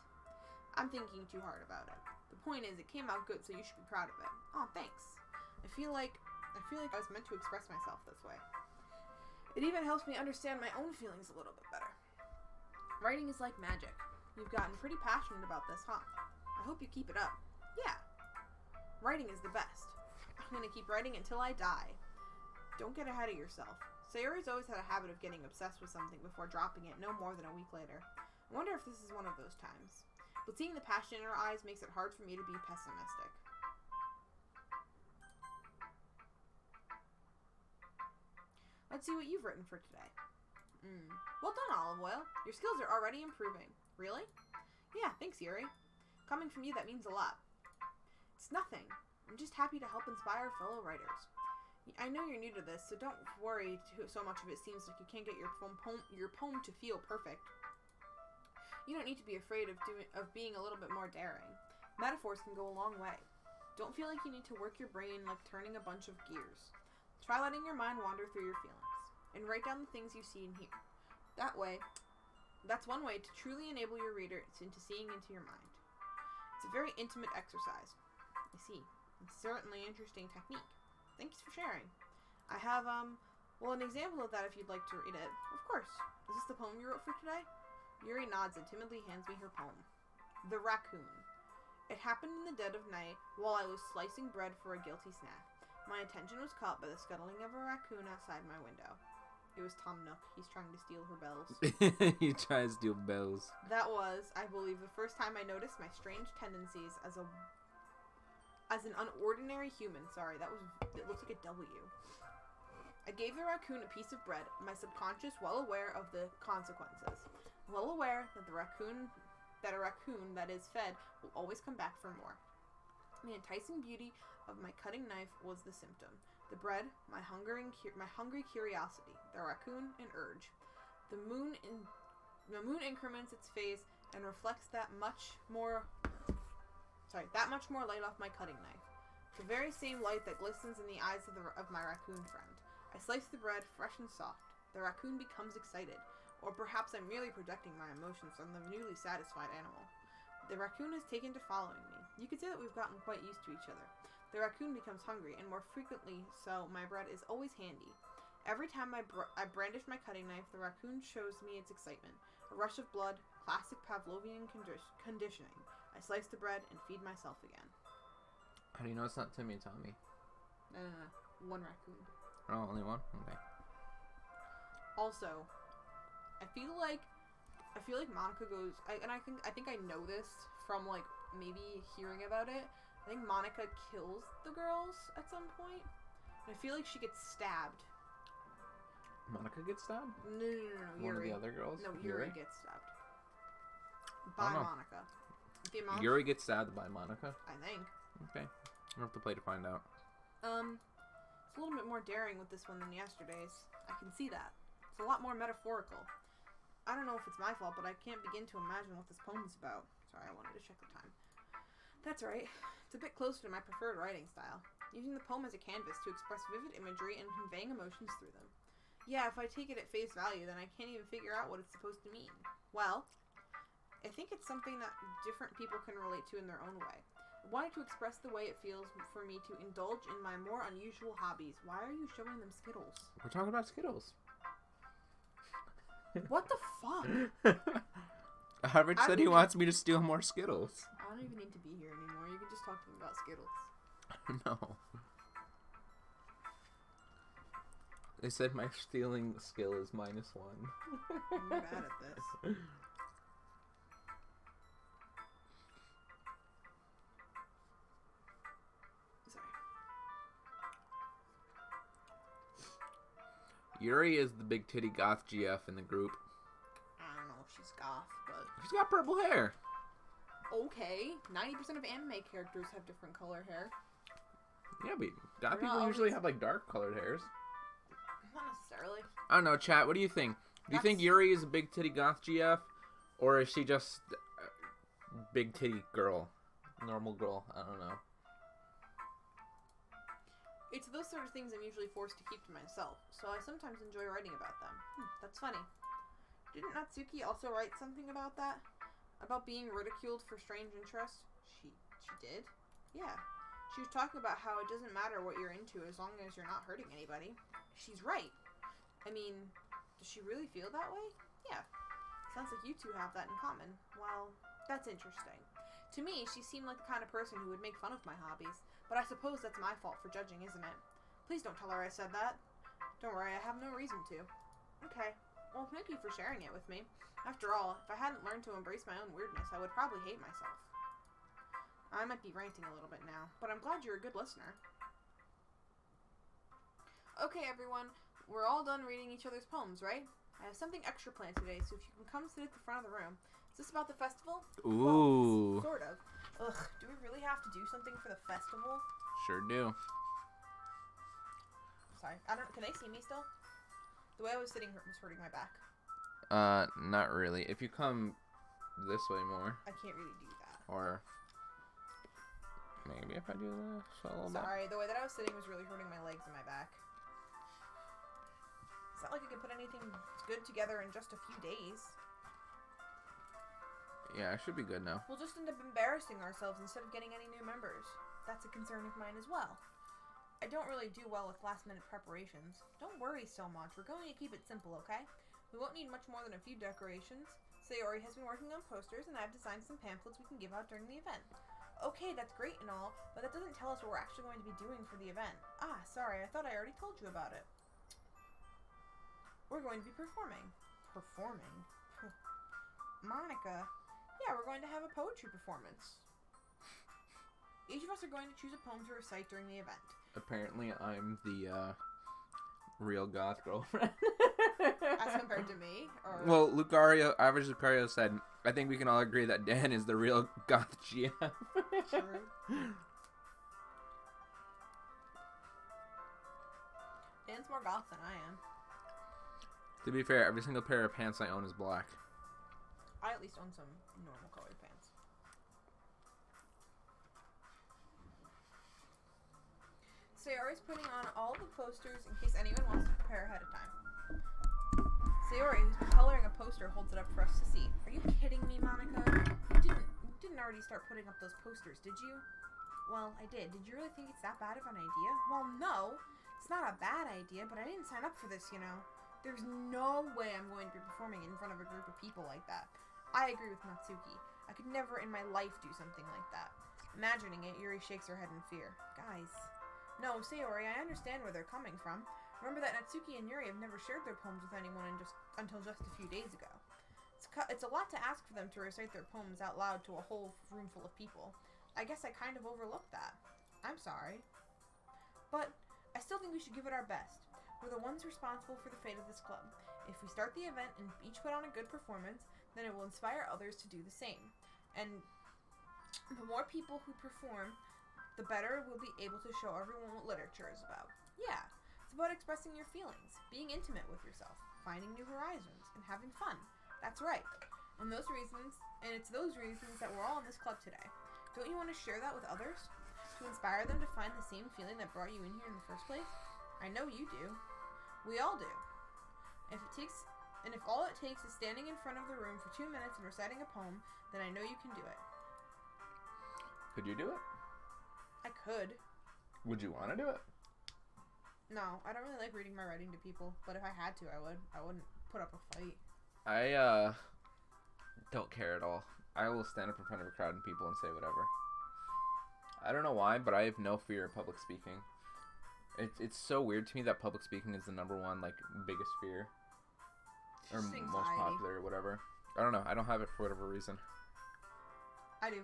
I'm thinking too hard about it. The point is, it came out good, so you should be proud of it. Oh, thanks. I feel like I was meant to express myself this way. It even helps me understand my own feelings a little bit better. Writing is like magic. You've gotten pretty passionate about this, huh? I hope you keep it up. Yeah. Writing is the best. I'm gonna keep writing until I die. Don't get ahead of yourself. Sayori's always had a habit of getting obsessed with something before dropping it no more than a week later. I wonder if this is one of those times. But seeing the passion in her eyes makes it hard for me to be pessimistic. Let's see what you've written for today. Well done, Olive Oil. Your skills are already improving. Really? Yeah, thanks, Yuri. Coming from you, that means a lot. It's nothing. I'm just happy to help inspire fellow writers. I know you're new to this, so don't worry so much if it seems like you can't get your poem to feel perfect. You don't need to be afraid of being a little bit more daring. Metaphors can go a long way. Don't feel like you need to work your brain like turning a bunch of gears. Try letting your mind wander through your feelings, and write down the things you see and hear. That's one way to truly enable your readers into seeing into your mind. It's a very intimate exercise. I see. It's certainly an interesting technique. Thanks for sharing. I have, an example of that if you'd like to read it. Of course. Is this the poem you wrote for today? Yuri nods and timidly hands me her poem. The Raccoon. It happened in the dead of night while I was slicing bread for a guilty snack. My attention was caught by the scuttling of a raccoon outside my window. It was Tom Nook. He's trying to steal her bells. He tries to steal bells. That was, I believe, the first time I noticed my strange tendencies as an unordinary human. Sorry, it looks like a W. I gave the raccoon a piece of bread, my subconscious well aware of the consequences. Well aware that a raccoon that is fed will always come back for more. The enticing beauty of my cutting knife was the symptom. The bread, my hungry curiosity, the raccoon, an urge. The moon increments its phase and reflects that much more light off my cutting knife. The very same light that glistens in the eyes of my raccoon friend. I slice the bread fresh and soft. The raccoon becomes excited, or perhaps I'm merely projecting my emotions on the newly satisfied animal. The raccoon has taken to following me. You could say that we've gotten quite used to each other. The raccoon becomes hungry, and more frequently so, my bread is always handy. Every time I brandish my cutting knife, the raccoon shows me its excitement. A rush of blood, classic Pavlovian conditioning. I slice the bread and feed myself again. How do you know it's not Timmy and Tommy? No. One raccoon. Oh, only one? Okay. Also, I feel like Monica goes, I think I know this from like maybe hearing about it. I think Monica kills the girls at some point. And I feel like she gets stabbed. Monica gets stabbed? No. One Yuri. of the other girls? No, Yuri gets stabbed. By Monica. Yuri gets stabbed by Monica? I think. Okay. I'll have to play to find out. It's a little bit more daring with this one than yesterday's. I can see that. It's a lot more metaphorical. I don't know if it's my fault, but I can't begin to imagine what this poem is about. Sorry, I wanted to check the time. That's right. It's a bit closer to my preferred writing style. Using the poem as a canvas to express vivid imagery and conveying emotions through them. Yeah, if I take it at face value, then I can't even figure out what it's supposed to mean. Well, I think it's something that different people can relate to in their own way. I wanted to express the way it feels for me to indulge in my more unusual hobbies. Why are you showing them Skittles? We're talking about Skittles. What the fuck? Harvard said he wants me to steal more Skittles. I don't even need to be here anymore. You can just talk to me about Skittles. No. They said my stealing skill is -1. I'm bad at this. Sorry. Yuri is the big titty goth GF in the group. I don't know if she's goth, but... She's got purple hair. Okay. 90% of anime characters have different color hair. Yeah, but goth people usually have, like, dark colored hairs. Not necessarily. I don't know, chat. What do you think? Do you think Yuri is a big titty goth GF? Or is she just a big titty girl? Normal girl? I don't know. It's those sort of things I'm usually forced to keep to myself, so I sometimes enjoy writing about them. That's funny. Didn't Natsuki also write something about that? About being ridiculed for strange interests? She did? Yeah. She was talking about how it doesn't matter what you're into as long as you're not hurting anybody. She's right. I mean, does she really feel that way? Yeah. Sounds like you two have that in common. Well, that's interesting. To me, she seemed like the kind of person who would make fun of my hobbies, but I suppose that's my fault for judging, isn't it? Please don't tell her I said that. Don't worry, I have no reason to. Okay. Well, thank you for sharing it with me. After all, if I hadn't learned to embrace my own weirdness, I would probably hate myself. I might be ranting a little bit now, but I'm glad you're a good listener. Okay, everyone. We're all done reading each other's poems, right? I have something extra planned today, so if you can come sit at the front of the room. Is this about the festival? Ooh. Well, sort of. Ugh, do we really have to do something for the festival? Sure do. Sorry. Can they see me still? The way I was sitting was hurting my back. Not really. If you come this way more. I can't really do that. Or maybe if I do this a little bit. Sorry, the way that I was sitting was really hurting my legs and my back. It's not like I can put anything good together in just a few days. Yeah, it should be good now. We'll just end up embarrassing ourselves instead of getting any new members. That's a concern of mine as well. I don't really do well with last-minute preparations. Don't worry so much. We're going to keep it simple, okay? We won't need much more than a few decorations. Sayori has been working on posters, and I've designed some pamphlets we can give out during the event. Okay, that's great and all, but that doesn't tell us what we're actually going to be doing for the event. Ah, sorry, I thought I already told you about it. We're going to be performing. Performing? Monica. Yeah, we're going to have a poetry performance. Each of us are going to choose a poem to recite during the event. Apparently, I'm the real goth girlfriend. As compared to me? Or... Well, Average Lucario said, I think we can all agree that Dan is the real goth GM. True. Dan's more goth than I am. To be fair, every single pair of pants I own is black. I at least own some normal colored pants. Sayori's putting on all the posters in case anyone wants to prepare ahead of time. Sayori, who's been coloring a poster, holds it up for us to see. Are you kidding me, Monica? You didn't already start putting up those posters, did you? Well, I did. Did you really think it's that bad of an idea? Well, no. It's not a bad idea, but I didn't sign up for this, you know. There's no way I'm going to be performing in front of a group of people like that. I agree with Natsuki. I could never in my life do something like that. Imagining it, Yuri shakes her head in fear. Guys. No, Sayori, I understand where they're coming from. Remember that Natsuki and Yuri have never shared their poems with anyone until just a few days ago. It's a lot to ask for them to recite their poems out loud to a whole room full of people. I guess I kind of overlooked that. I'm sorry. But I still think we should give it our best. We're the ones responsible for the fate of this club. If we start the event and each put on a good performance, then it will inspire others to do the same. And the more people who perform, the better we'll be able to show everyone what literature is about. Yeah, it's about expressing your feelings, being intimate with yourself, finding new horizons, and having fun. That's right. And it's those reasons that we're all in this club today. Don't you want to share that with others? To inspire them to find the same feeling that brought you in here in the first place? I know you do. We all do. If all it takes is standing in front of the room for 2 minutes and reciting a poem, then I know you can do it. Could you do it? I could. Would you want to do it? No, I don't really like reading my writing to people, but if I had to, I would. I wouldn't put up a fight. I don't care at all. I will stand up in front of a crowd and people and say whatever. I don't know why, but I have no fear of public speaking. It's so weird to me that public speaking is the number one, like, biggest fear. Or most popular or whatever. I don't know. I don't have it for whatever reason. I do.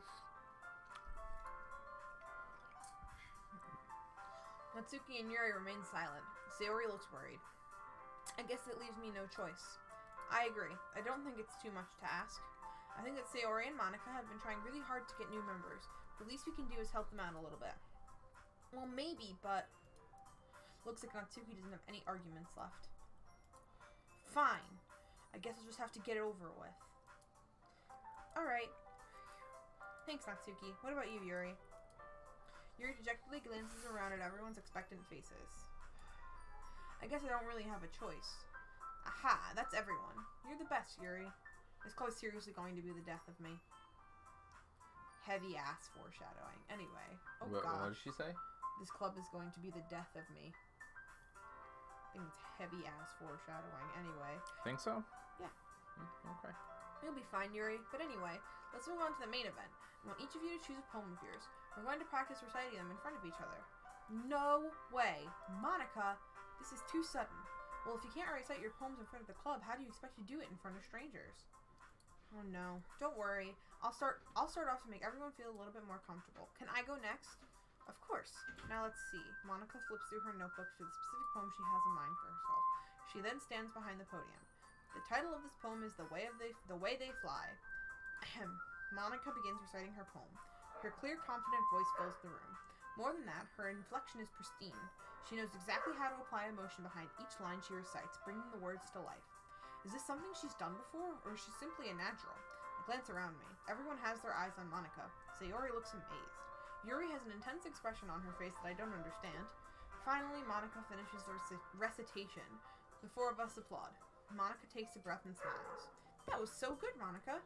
Natsuki and Yuri remain silent. Sayori looks worried. I guess it leaves me no choice. I agree. I don't think it's too much to ask. I think that Sayori and Monica have been trying really hard to get new members. The least we can do is help them out a little bit. Well, maybe, but... Looks like Natsuki doesn't have any arguments left. Fine. I guess I'll just have to get it over with. Alright. Thanks, Natsuki. What about you, Yuri? Yuri dejectedly glances around at everyone's expectant faces. I guess I don't really have a choice. Aha, that's everyone. You're the best, Yuri. This club is seriously going to be the death of me. Heavy-ass foreshadowing. Anyway. Oh, gosh. What did she say? This club is going to be the death of me. I think it's heavy-ass foreshadowing. Anyway. Think so? Yeah. Okay. You'll be fine, Yuri. But anyway, let's move on to the main event. I want each of you to choose a poem of yours. We're going to practice reciting them in front of each other. No way. Monica, this is too sudden. Well, if you can't recite your poems in front of the club, how do you expect to do it in front of strangers? Oh no. Don't worry. I'll start off to make everyone feel a little bit more comfortable. Can I go next? Of course. Now let's see. Monica flips through her notebook to the specific poem she has in mind for herself. She then stands behind the podium. The title of this poem is The Way They Fly. Ahem. Monica begins reciting her poem. Her clear, confident voice fills the room. More than that, her inflection is pristine. She knows exactly how to apply emotion behind each line she recites, bringing the words to life. Is this something she's done before, or is she simply a natural? I glance around me. Everyone has their eyes on Monica. Sayori looks amazed. Yuri has an intense expression on her face that I don't understand. Finally, Monica finishes the recitation. The four of us applaud. Monica takes a breath and smiles. That was so good, Monica.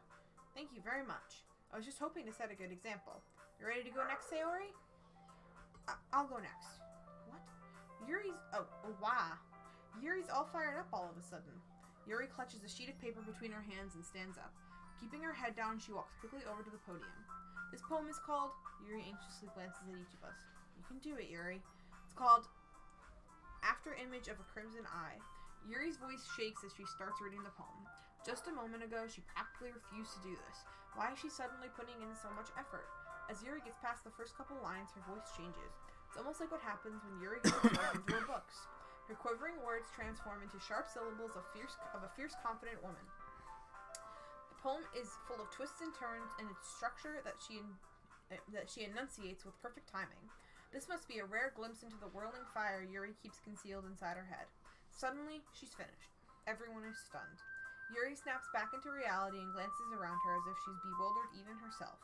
Thank you very much. I was just hoping to set a good example. You ready to go next, Sayori? I'll go next. What? Yuri's... Oh, wow. Yuri's all fired up all of a sudden. Yuri clutches a sheet of paper between her hands and stands up. Keeping her head down, she walks quickly over to the podium. This poem is called... Yuri anxiously glances at each of us. You can do it, Yuri. It's called... After Image of a Crimson Eye. Yuri's voice shakes as she starts reading the poem. Just a moment ago, she practically refused to do this. Why is she suddenly putting in so much effort? As Yuri gets past the first couple lines, her voice changes. It's almost like what happens when Yuri gets absorbed into her books. Her quivering words transform into sharp syllables of a fierce, confident woman. The poem is full of twists and turns in its structure that she enunciates with perfect timing. This must be a rare glimpse into the whirling fire Yuri keeps concealed inside her head. Suddenly, she's finished. Everyone is stunned. Yuri snaps back into reality and glances around her as if she's bewildered even herself.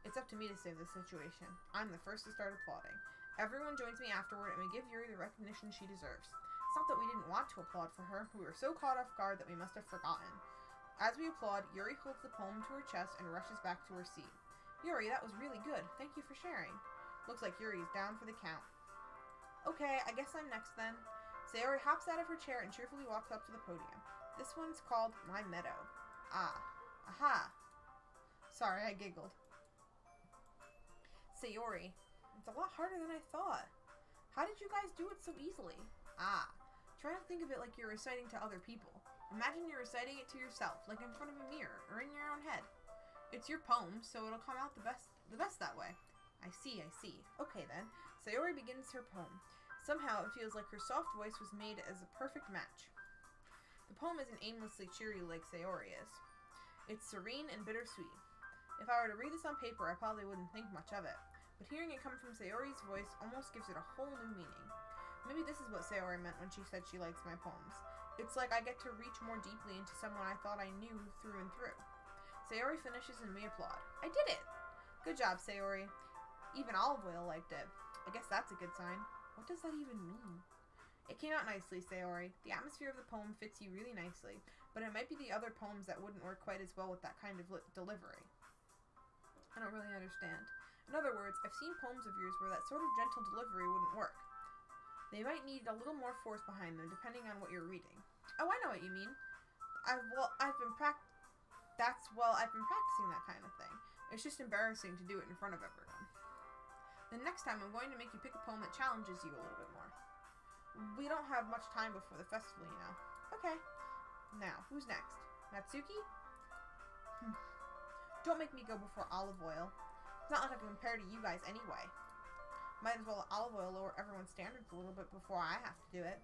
It's up to me to save the situation. I'm the first to start applauding. Everyone joins me afterward and we give Yuri the recognition she deserves. It's not that we didn't want to applaud for her, we were so caught off guard that we must have forgotten. As we applaud, Yuri holds the poem to her chest and rushes back to her seat. Yuri, that was really good. Thank you for sharing. Looks like Yuri is down for the count. Okay, I guess I'm next then. Sayori hops out of her chair and cheerfully walks up to the podium. This one's called My Meadow. Aha. Sorry, I giggled. Sayori, it's a lot harder than I thought. How did you guys do it so easily? Try to think of it like you're reciting to other people. Imagine you're reciting it to yourself, like in front of a mirror, or in your own head. It's your poem, so it'll come out the best that way. I see. Okay then. Sayori begins her poem. Somehow it feels like her soft voice was made as a perfect match. The poem isn't aimlessly cheery like Sayori is. It's serene and bittersweet. If I were to read this on paper, I probably wouldn't think much of it. But hearing it come from Sayori's voice almost gives it a whole new meaning. Maybe this is what Sayori meant when she said she likes my poems. It's like I get to reach more deeply into someone I thought I knew through and through. Sayori finishes and we applaud. I did it! Good job, Sayori. Even Olive Oil liked it. I guess that's a good sign. What does that even mean? It came out nicely, Sayori. The atmosphere of the poem fits you really nicely, but it might be the other poems that wouldn't work quite as well with that kind of delivery. I don't really understand. In other words, I've seen poems of yours where that sort of gentle delivery wouldn't work. They might need a little more force behind them, depending on what you're reading. Oh, I know what you mean. I've been practicing that kind of thing. It's just embarrassing to do it in front of everyone. The next time, I'm going to make you pick a poem that challenges you a little bit more. We don't have much time before the festival, you know. Okay. Now, who's next? Natsuki? Don't make me go before Olive Oil. It's not like I can compare to you guys anyway. Might as well let Olive Oil lower everyone's standards a little bit before I have to do it.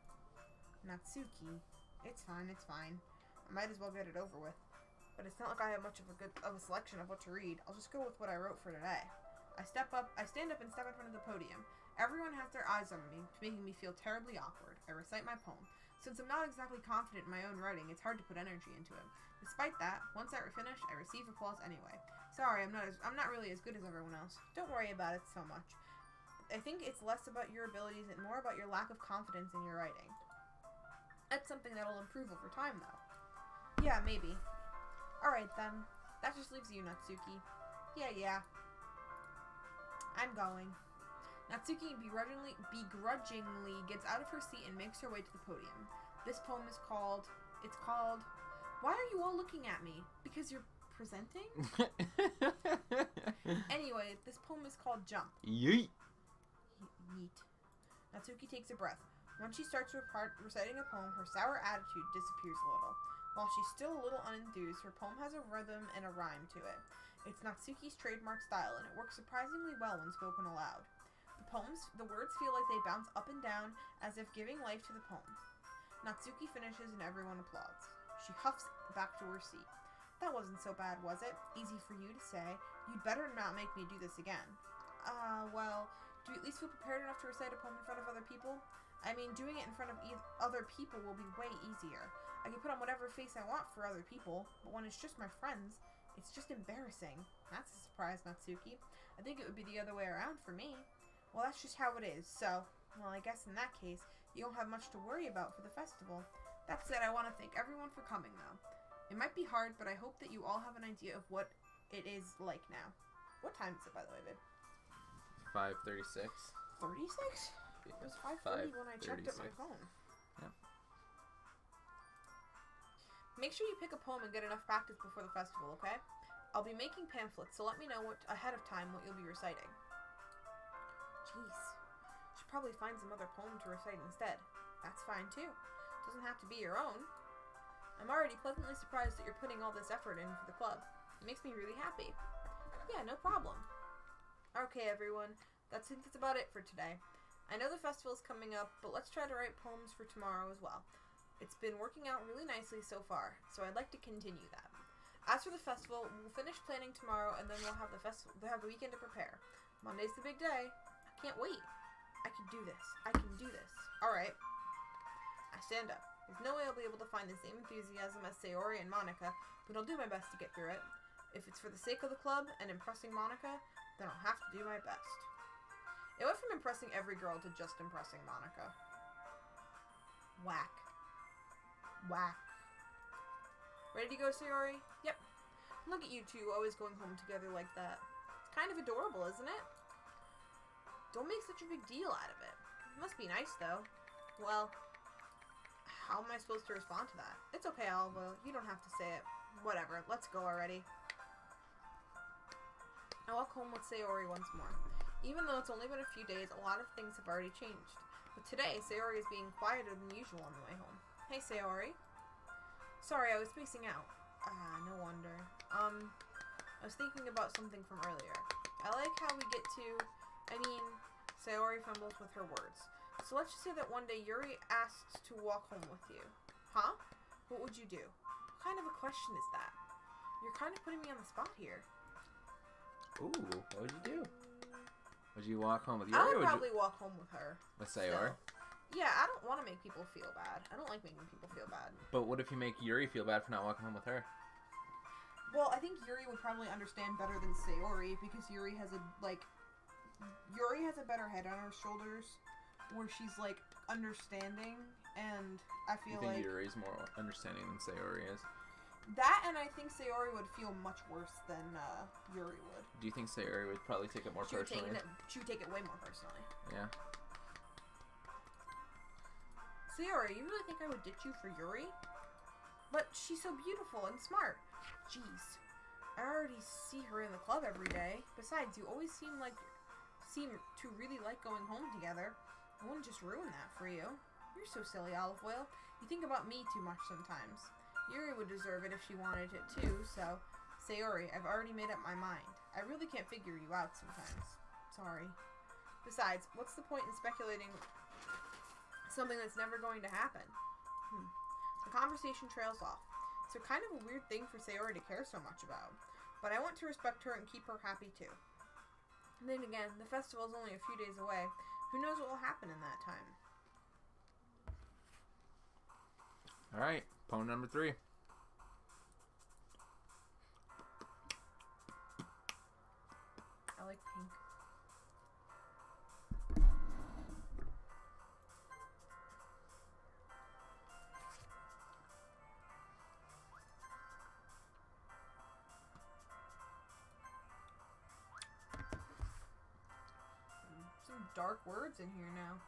Natsuki. It's fine. I might as well get it over with. But it's not like I have much of a selection of what to read. I'll just go with what I wrote for today. I stand up and step in front of the podium. Everyone has their eyes on me, making me feel terribly awkward. I recite my poem. Since I'm not exactly confident in my own writing, it's hard to put energy into it. Despite that, once I finish, I receive applause anyway. Sorry, I'm not really as good as everyone else. Don't worry about it so much. I think it's less about your abilities and more about your lack of confidence in your writing. That's something that'll improve over time, though. Yeah, maybe. Alright then. That just leaves you, Natsuki. Yeah. I'm going. Natsuki begrudgingly gets out of her seat and makes her way to the podium. This poem is called... Why are you all looking at me? Because you're presenting? Anyway, this poem is called Jump. Yeet. Yeet. Natsuki takes a breath. Once she starts reciting a poem, her sour attitude disappears a little. While she's still a little unenthused, her poem has a rhythm and a rhyme to it. It's Natsuki's trademark style, and it works surprisingly well when spoken aloud. The words feel like they bounce up and down, as if giving life to the poem. Natsuki finishes and everyone applauds. She huffs back to her seat. That wasn't so bad, was it? Easy for you to say. You'd better not make me do this again. Well, do you at least feel prepared enough to recite a poem in front of other people? I mean, doing it in front of other people will be way easier. I can put on whatever face I want for other people, but when it's just my friends, it's just embarrassing. That's a surprise, Natsuki. I think it would be the other way around for me. Well, that's just how it is, so, well, I guess in that case, you don't have much to worry about for the festival. That said, I want to thank everyone for coming, though. It might be hard, but I hope that you all have an idea of what it is like now. What time is it, by the way, babe? 5:36. 36? It was 5:30 when I checked at my 5:36. phone. Yeah. Make sure you pick a poem and get enough practice before the festival, okay? I'll be making pamphlets, so let me know ahead of time what you'll be reciting. Jeez. Should probably find some other poem to recite instead. That's fine, too. Doesn't have to be your own. I'm already pleasantly surprised that you're putting all this effort in for the club. It makes me really happy. Yeah, no problem. Okay, everyone. I think that's about it for today. I know the festival's coming up, but let's try to write poems for tomorrow as well. It's been working out really nicely so far, so I'd like to continue that. As for the festival, we'll finish planning tomorrow, and then we'll have the weekend to prepare. Monday's the big day. I can't wait. I can do this. I can do this. Alright. I stand up. There's no way I'll be able to find the same enthusiasm as Sayori and Monica, but I'll do my best to get through it. If it's for the sake of the club and impressing Monica, then I'll have to do my best. It went from impressing every girl to just impressing Monica. Whack. Whack. Ready to go, Sayori? Yep. Look at you two always going home together like that. It's kind of adorable, isn't it? Don't make such a big deal out of it. It must be nice, though. Well, how am I supposed to respond to that? It's okay, Oliva. You don't have to say it. Whatever. Let's go already. I walk home with Sayori once more. Even though it's only been a few days, a lot of things have already changed. But today, Sayori is being quieter than usual on the way home. Hey, Sayori. Sorry, I was spacing out. No wonder. I was thinking about something from earlier. I like how we get to... Sayori fumbles with her words. So let's just say that one day Yuri asked to walk home with you. Huh? What would you do? What kind of a question is that? You're kind of putting me on the spot here. Ooh, what would you do? Would you walk home with I Yuri? would probably walk home with her. With Sayori? Yeah, I don't want to make people feel bad. I don't like making people feel bad. But what if you make Yuri feel bad for not walking home with her? Well, I think Yuri would probably understand better than Sayori because Yuri has a better head on her shoulders where she's like understanding, and I feel You think like Yuri's more understanding than Sayori is? that, and I think Sayori would feel much worse than Yuri would. Do you think Sayori would probably take it more personally? She would take it way more personally. Yeah. Sayori, you really think I would ditch you for Yuri? But she's so beautiful and smart. Jeez. I already see her in the club every day. Besides, you always seem to really like going home together. I wouldn't just ruin that for you. You're so silly, Olive Oil. You think about me too much sometimes. Yuri would deserve it if she wanted it too, so... Sayori, I've already made up my mind. I really can't figure you out sometimes. Sorry. Besides, what's the point in speculating something that's never going to happen? The conversation trails off. It's kind of a weird thing for Sayori to care so much about. But I want to respect her and keep her happy too. And then again, the festival is only a few days away. Who knows what will happen in that time? Alright, poem number 3. I like pink. Some dark words in here now.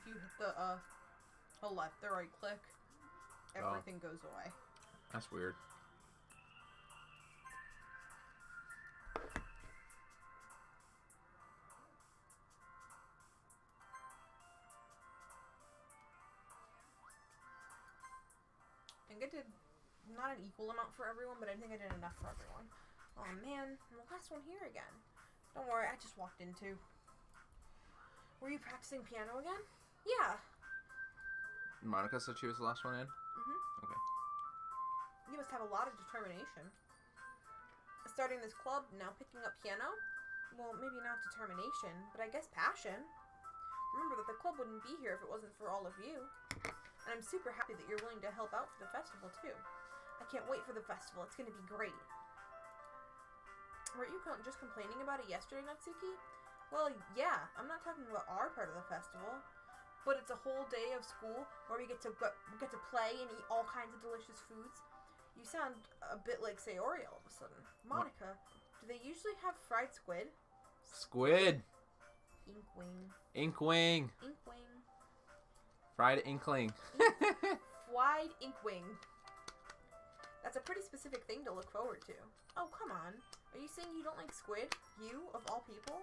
if you hit the left or right click, everything goes away. That's weird. I think I did not an equal amount for everyone, but I think I did enough for everyone. Oh man, I'm the last one here again. Don't worry, I just walked into. Were you practicing piano again? Yeah. Monica said she was the last one in? Mhm. Okay. You must have a lot of determination. Starting this club, now picking up piano? Well, maybe not determination, but I guess passion. Remember that the club wouldn't be here if it wasn't for all of you. And I'm super happy that you're willing to help out for the festival, too. I can't wait for the festival. It's going to be great. Weren't you just complaining about it yesterday, Natsuki? Well, yeah. I'm not talking about our part of the festival. But it's a whole day of school where we get to play and eat all kinds of delicious foods. You sound a bit like Sayori all of a sudden. Monica, do they usually have fried squid? Squid! Inkwing. Inkwing! Inkwing. Fried inkling. Fried inkwing. That's a pretty specific thing to look forward to. Oh, come on. Are you saying you don't like squid? You, of all people?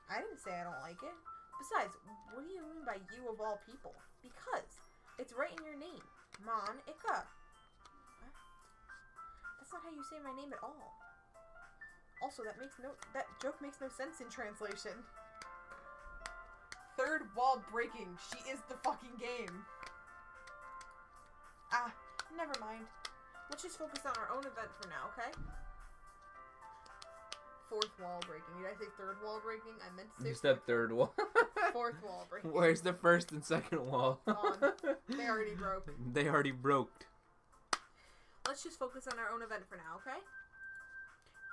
I didn't say I don't like it. Besides, what do you mean by you of all people? Because it's right in your name. Monica. What? That's not how you say my name at all. Also, that joke makes no sense in translation. Third wall breaking. She is the fucking game. Ah, never mind. Let's just focus on our own event for now, okay? Fourth wall breaking. Did I say third wall breaking? I meant to say You said third wall. fourth wall breaking. Where's the first and second wall? Gone. They already broke. They already broke. Let's just focus on our own event for now, okay?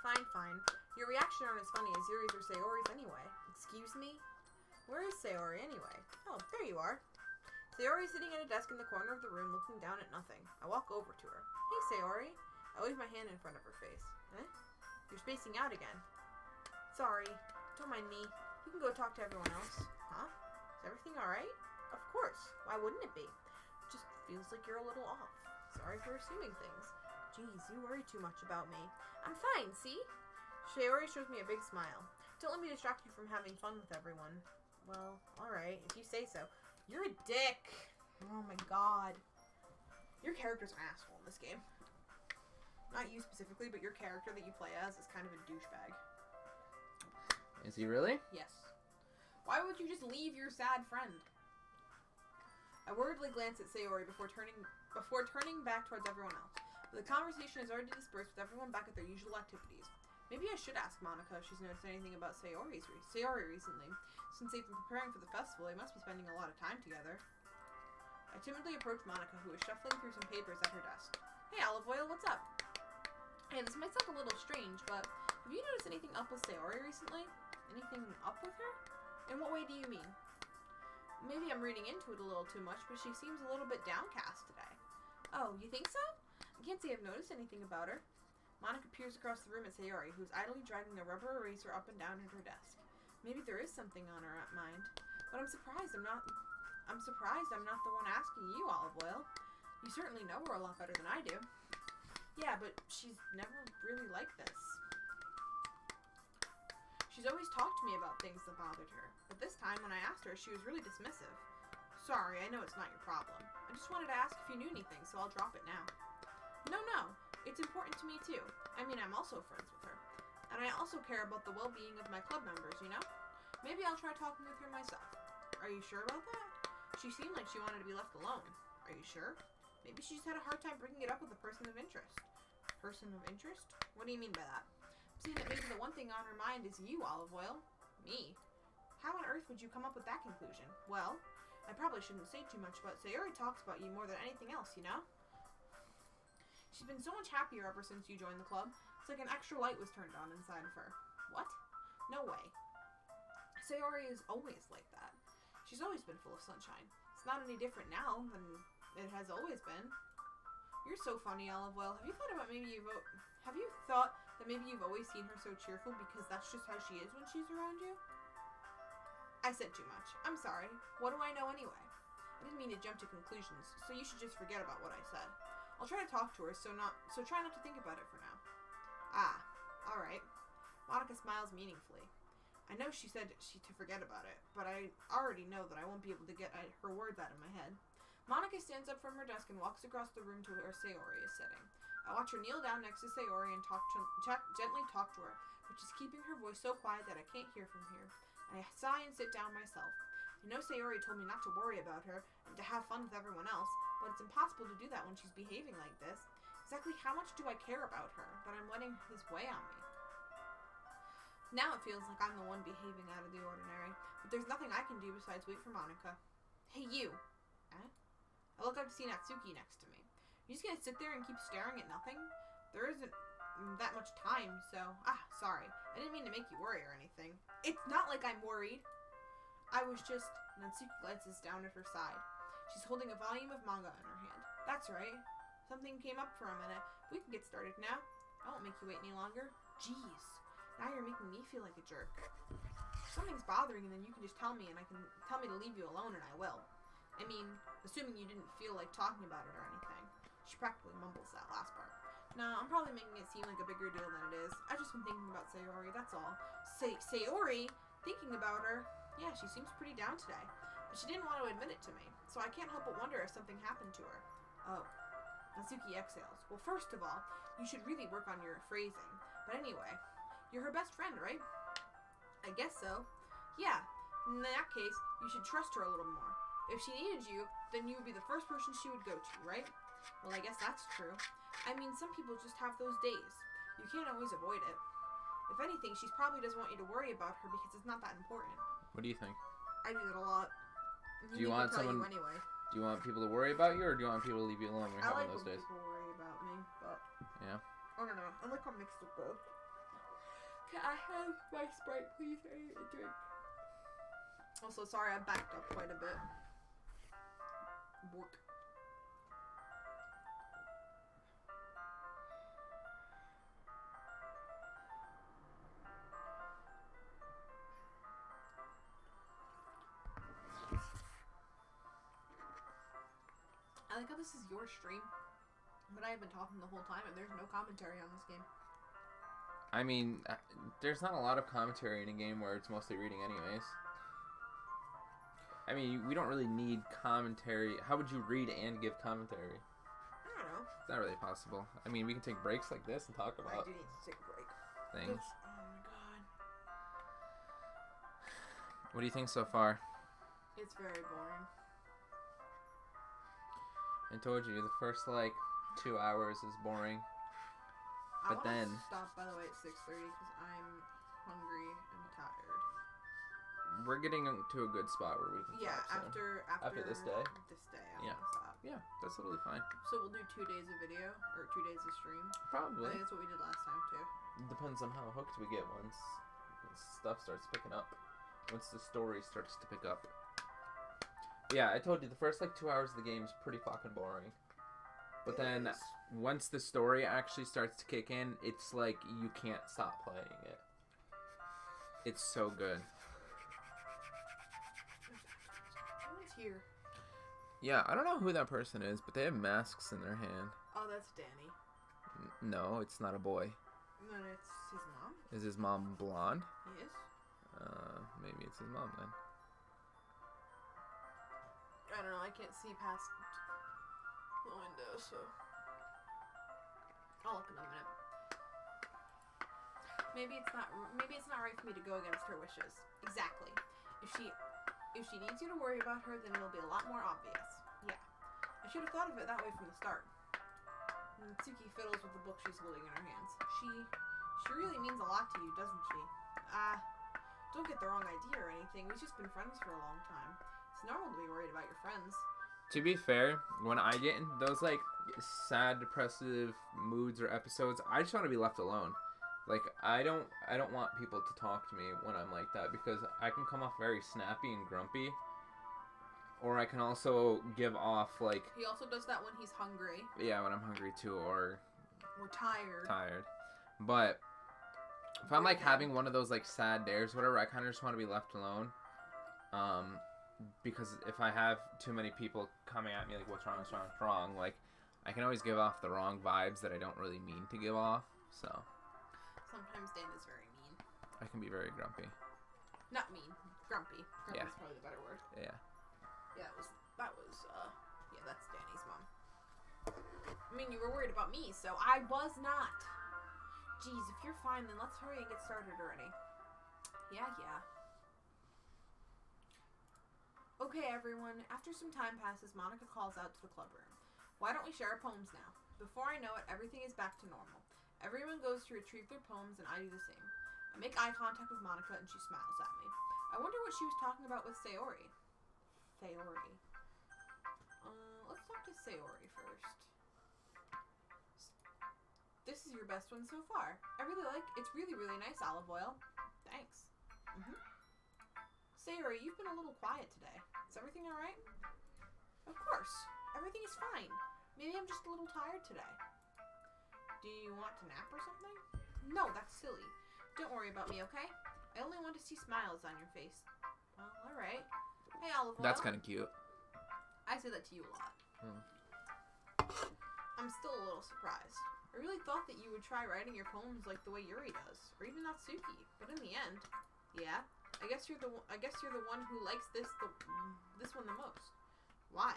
Fine, fine. Your reaction aren't as funny as Yuri's or Sayori's anyway. Excuse me? Where is Sayori anyway? Oh, there you are. Sayori's sitting at a desk in the corner of the room looking down at nothing. I walk over to her. Hey, Sayori. I wave my hand in front of her face. Eh? You're spacing out again. Sorry. Don't mind me. You can go talk to everyone else. Huh? Is everything alright? Of course. Why wouldn't it be? Just feels like you're a little off. Sorry for assuming things. Jeez, you worry too much about me. I'm fine, see? Sayori shows me a big smile. Don't let me distract you from having fun with everyone. Well, alright, if you say so. You're a dick. Oh my god. Your character's an asshole in this game. Not you specifically, but your character that you play as is kind of a douchebag. Is he really? Yes. Why would you just leave your sad friend? I worriedly glance at Sayori before turning back towards everyone else. But the conversation has already dispersed with everyone back at their usual activities. Maybe I should ask Monica if she's noticed anything about Sayori recently. Since they've been preparing for the festival, they must be spending a lot of time together. I timidly approach Monica, who is shuffling through some papers at her desk. Hey, Olive Oil, what's up? Hey, this might sound a little strange, but have you noticed anything up with Sayori recently? Anything up with her? In what way do you mean? Maybe I'm reading into it a little too much, but she seems a little bit downcast today. Oh, you think so? I can't say I've noticed anything about her. Monica peers across the room at Sayori, who's idly dragging a rubber eraser up and down at her desk. Maybe there is something on her mind, but I'm surprised I'm not the one asking you, Olive Oil. You certainly know her a lot better than I do. Yeah, but she's never really like this. She's always talked to me about things that bothered her, but this time when I asked her, she was really dismissive. Sorry, I know it's not your problem. I just wanted to ask if you knew anything, so I'll drop it now. No, it's important to me too. I mean, I'm also friends with her. And I also care about the well-being of my club members, you know? Maybe I'll try talking with her myself. Are you sure about that? She seemed like she wanted to be left alone. Are you sure? Maybe she's had a hard time bringing it up with a person of interest. Person of interest? What do you mean by that? I'm saying that maybe the one thing on her mind is you, Olive Oil. Me? How on earth would you come up with that conclusion? Well, I probably shouldn't say too much, but Sayori talks about you more than anything else, you know? She's been so much happier ever since you joined the club. It's like an extra light was turned on inside of her. What? No way. Sayori is always like that. She's always been full of sunshine. It's not any different now than it has always been. You're so funny, Olive Oil. Have you thought that maybe you've always seen her so cheerful because that's just how she is when she's around you? I said too much. I'm sorry. What do I know anyway? I didn't mean to jump to conclusions, so you should just forget about what I said. I'll try to talk to her, so try not to think about it for now. Ah, alright. Monica smiles meaningfully. I know she said to forget about it, but I already know that I won't be able to get her words out of my head. Monica stands up from her desk and walks across the room to where Sayori is sitting. I watch her kneel down next to Sayori and gently talk to her, but she's keeping her voice so quiet that I can't hear from here. I sigh and sit down myself. I know Sayori told me not to worry about her and to have fun with everyone else, but it's impossible to do that when she's behaving like this. Exactly how much do I care about her that I'm letting this weigh on me? Now it feels like I'm the one behaving out of the ordinary, but there's nothing I can do besides wait for Monica. Hey, you! Eh? I look up to see Natsuki next to me. You're just gonna sit there and keep staring at nothing? There isn't that much time, so... sorry. I didn't mean to make you worry or anything. It's not like I'm worried! I was just... Natsuki glances down at her side. She's holding a volume of manga in her hand. That's right. Something came up for a minute. We can get started now. I won't make you wait any longer. Jeez. Now you're making me feel like a jerk. If something's bothering you, then you can just tell me and I can tell me to leave you alone and I will. I mean, assuming you didn't feel like talking about it or anything. She practically mumbles that last part. No, I'm probably making it seem like a bigger deal than it is. I've just been thinking about Sayori, that's all. Sayori? Thinking about her? Yeah, she seems pretty down today. But she didn't want to admit it to me, so I can't help but wonder if something happened to her. Oh. Natsuki exhales. Well, first of all, you should really work on your phrasing. But anyway, you're her best friend, right? I guess so. Yeah. In that case, you should trust her a little more. If she needed you, then you would be the first person she would go to, right? Well, I guess that's true. I mean, some people just have those days. You can't always avoid it. If anything, she probably doesn't want you to worry about her because it's not that important. What do you think? I do that a lot. Do you want someone... anyway. Do you want people to worry about you, or do you want people to leave you alone when you're having those days? I like when people worry about me, but... Yeah? I don't know. I like how mixed with both. Can I have my Sprite, please? I need a drink. Also, sorry, I backed up quite a bit. Bork. I like how this is your stream, but I have been talking the whole time and there's no commentary on this game. I mean, there's not a lot of commentary in a game where it's mostly reading anyways. I mean, we don't really need commentary. How would you read and give commentary? I don't know. It's not really possible. I mean, we can take breaks like this and talk about I do need to take a break. things. Oh my god. What do you think so far? It's very boring. I told you, the first, 2 hours is boring. But then... I want to stop, by the way, at 6:30 because I'm hungry and tired. We're getting to a good spot where we can stop. After this day? This day, I Yeah. want to stop. Yeah, that's totally fine. So we'll do 2 days of video, or 2 days of stream. Probably. I think that's what we did last time, too. Depends on how hooked we get once stuff starts picking up. Once the story starts to pick up. Yeah, I told you, the first 2 hours of the game is pretty fucking boring. But then, once the story actually starts to kick in, it's like you can't stop playing it. It's so good. Someone's here. Yeah, I don't know who that person is, but they have masks in their hand. Oh, that's Danny. No, it's not a boy. No, it's his mom. Is his mom blonde? Yes. Maybe it's his mom then. I don't know, I can't see past the window, so I'll look in a minute. Maybe it's not right for me to go against her wishes. Exactly. If she needs you to worry about her, then it'll be a lot more obvious. Yeah. I should have thought of it that way from the start. Natsuki fiddles with the book she's holding in her hands. She really means a lot to you, doesn't she? Don't get the wrong idea or anything. We've just been friends for a long time. It's normal to be worried about your friends. To be fair, when I get in those sad, depressive moods or episodes, I just want to be left alone. I don't want people to talk to me when I'm like that, because I can come off very snappy and grumpy, or I can also give off He also does that when he's hungry. Yeah, when I'm hungry too, or tired. But if I'm having one of those sad days, whatever, I kind of just want to be left alone. Because if I have too many people coming at me like, what's wrong, like, I can always give off the wrong vibes that I don't really mean to give off, so. Sometimes Dan is very mean. I can be very grumpy. Not mean, grumpy. Grumpy Yeah. is probably the better word. Yeah. Yeah, that's Danny's mom. I mean, you were worried about me, so I was not. Jeez, if you're fine, then let's hurry and get started already. Yeah. Okay, everyone. After some time passes, Monica calls out to the club room. Why don't we share our poems now? Before I know it, everything is back to normal. Everyone goes to retrieve their poems, and I do the same. I make eye contact with Monica, and she smiles at me. I wonder what she was talking about with Sayori. Let's talk to Sayori first. This is your best one so far. It's really, really nice olive oil. Thanks. Sayori, you've been a little quiet today. Is everything alright? Of course. Everything is fine. Maybe I'm just a little tired today. Do you want to nap or something? No, that's silly. Don't worry about me, okay? I only want to see smiles on your face. Well, alright. Hey, olive oil. That's kind of cute. I say that to you a lot. I'm still a little surprised. I really thought that you would try writing your poems like the way Yuri does, or even Natsuki. But in the end, yeah, I guess you're the one who likes this one the most. Why?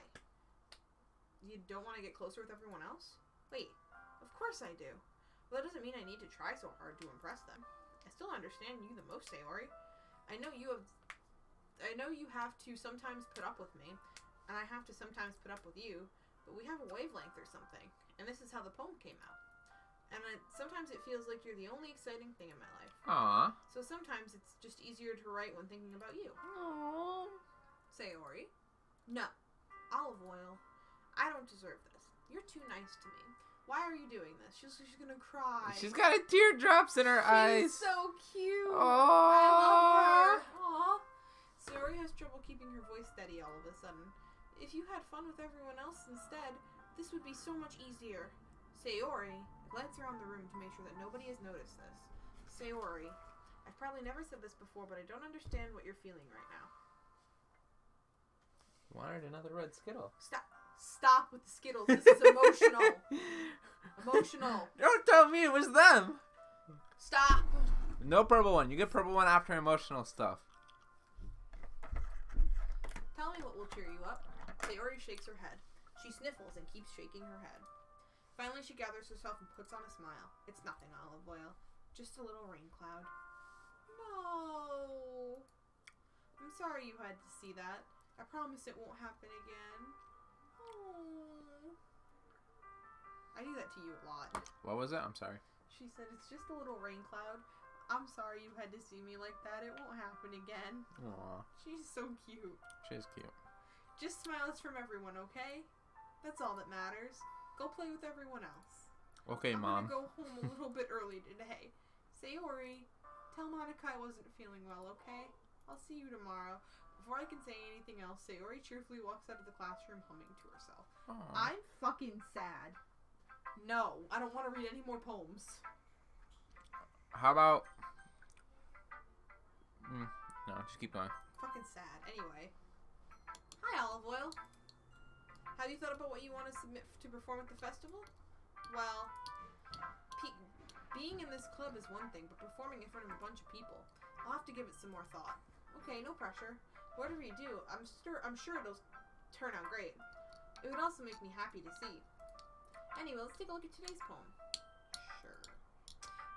You don't want to get closer with everyone else? Wait, of course I do. Well, that doesn't mean I need to try so hard to impress them. I still understand you the most, Sayori. I know you have to sometimes put up with me, and I have to sometimes put up with you, but we have a wavelength or something, and this is how the poem came out. And sometimes it feels like you're the only exciting thing in my life. Aww. So sometimes it's just easier to write when thinking about you. Aww. Sayori? No. Olive oil. I don't deserve this. You're too nice to me. Why are you doing this? She's gonna cry. She's got teardrops in her eyes. She's so cute. Aww. I love her. Aww. Sayori has trouble keeping her voice steady all of a sudden. If you had fun with everyone else instead, this would be so much easier. Sayori, I glance around the room to make sure that nobody has noticed this. Sayori, I've probably never said this before, but I don't understand what you're feeling right now. Wanted another red Skittle. Stop with the Skittles. This is emotional. Emotional. Don't tell me it was them. Stop. No purple one. You get purple one after emotional stuff. Tell me what will cheer you up. Sayori shakes her head. She sniffles and keeps shaking her head. Finally, she gathers herself and puts on a smile. It's nothing, olive oil. Just a little rain cloud. No. I'm sorry you had to see that. I promise it won't happen again. Oh. I do that to you a lot. What was it? I'm sorry. She said, it's just a little rain cloud. I'm sorry you had to see me like that. It won't happen again. Aww. She's so cute. She's cute. Just smiles from everyone, okay? That's all that matters. Go play with everyone else. Okay, Mom. I'm gonna go home a little bit early today. Sayori, tell Monica I wasn't feeling well, okay? I'll see you tomorrow. Before I can say anything else, Sayori cheerfully walks out of the classroom humming to herself. Aww. I'm fucking sad. No, I don't want to read any more poems. How about... No, just keep going. Fucking sad. Anyway. Hi, Olive Oil. Have you thought about what you want to submit to perform at the festival? Well, being in this club is one thing, but performing in front of a bunch of people, I'll have to give it some more thought. Okay, no pressure. Whatever you do, I'm sure it'll turn out great. It would also make me happy to see. Anyway, let's take a look at today's poem. Sure.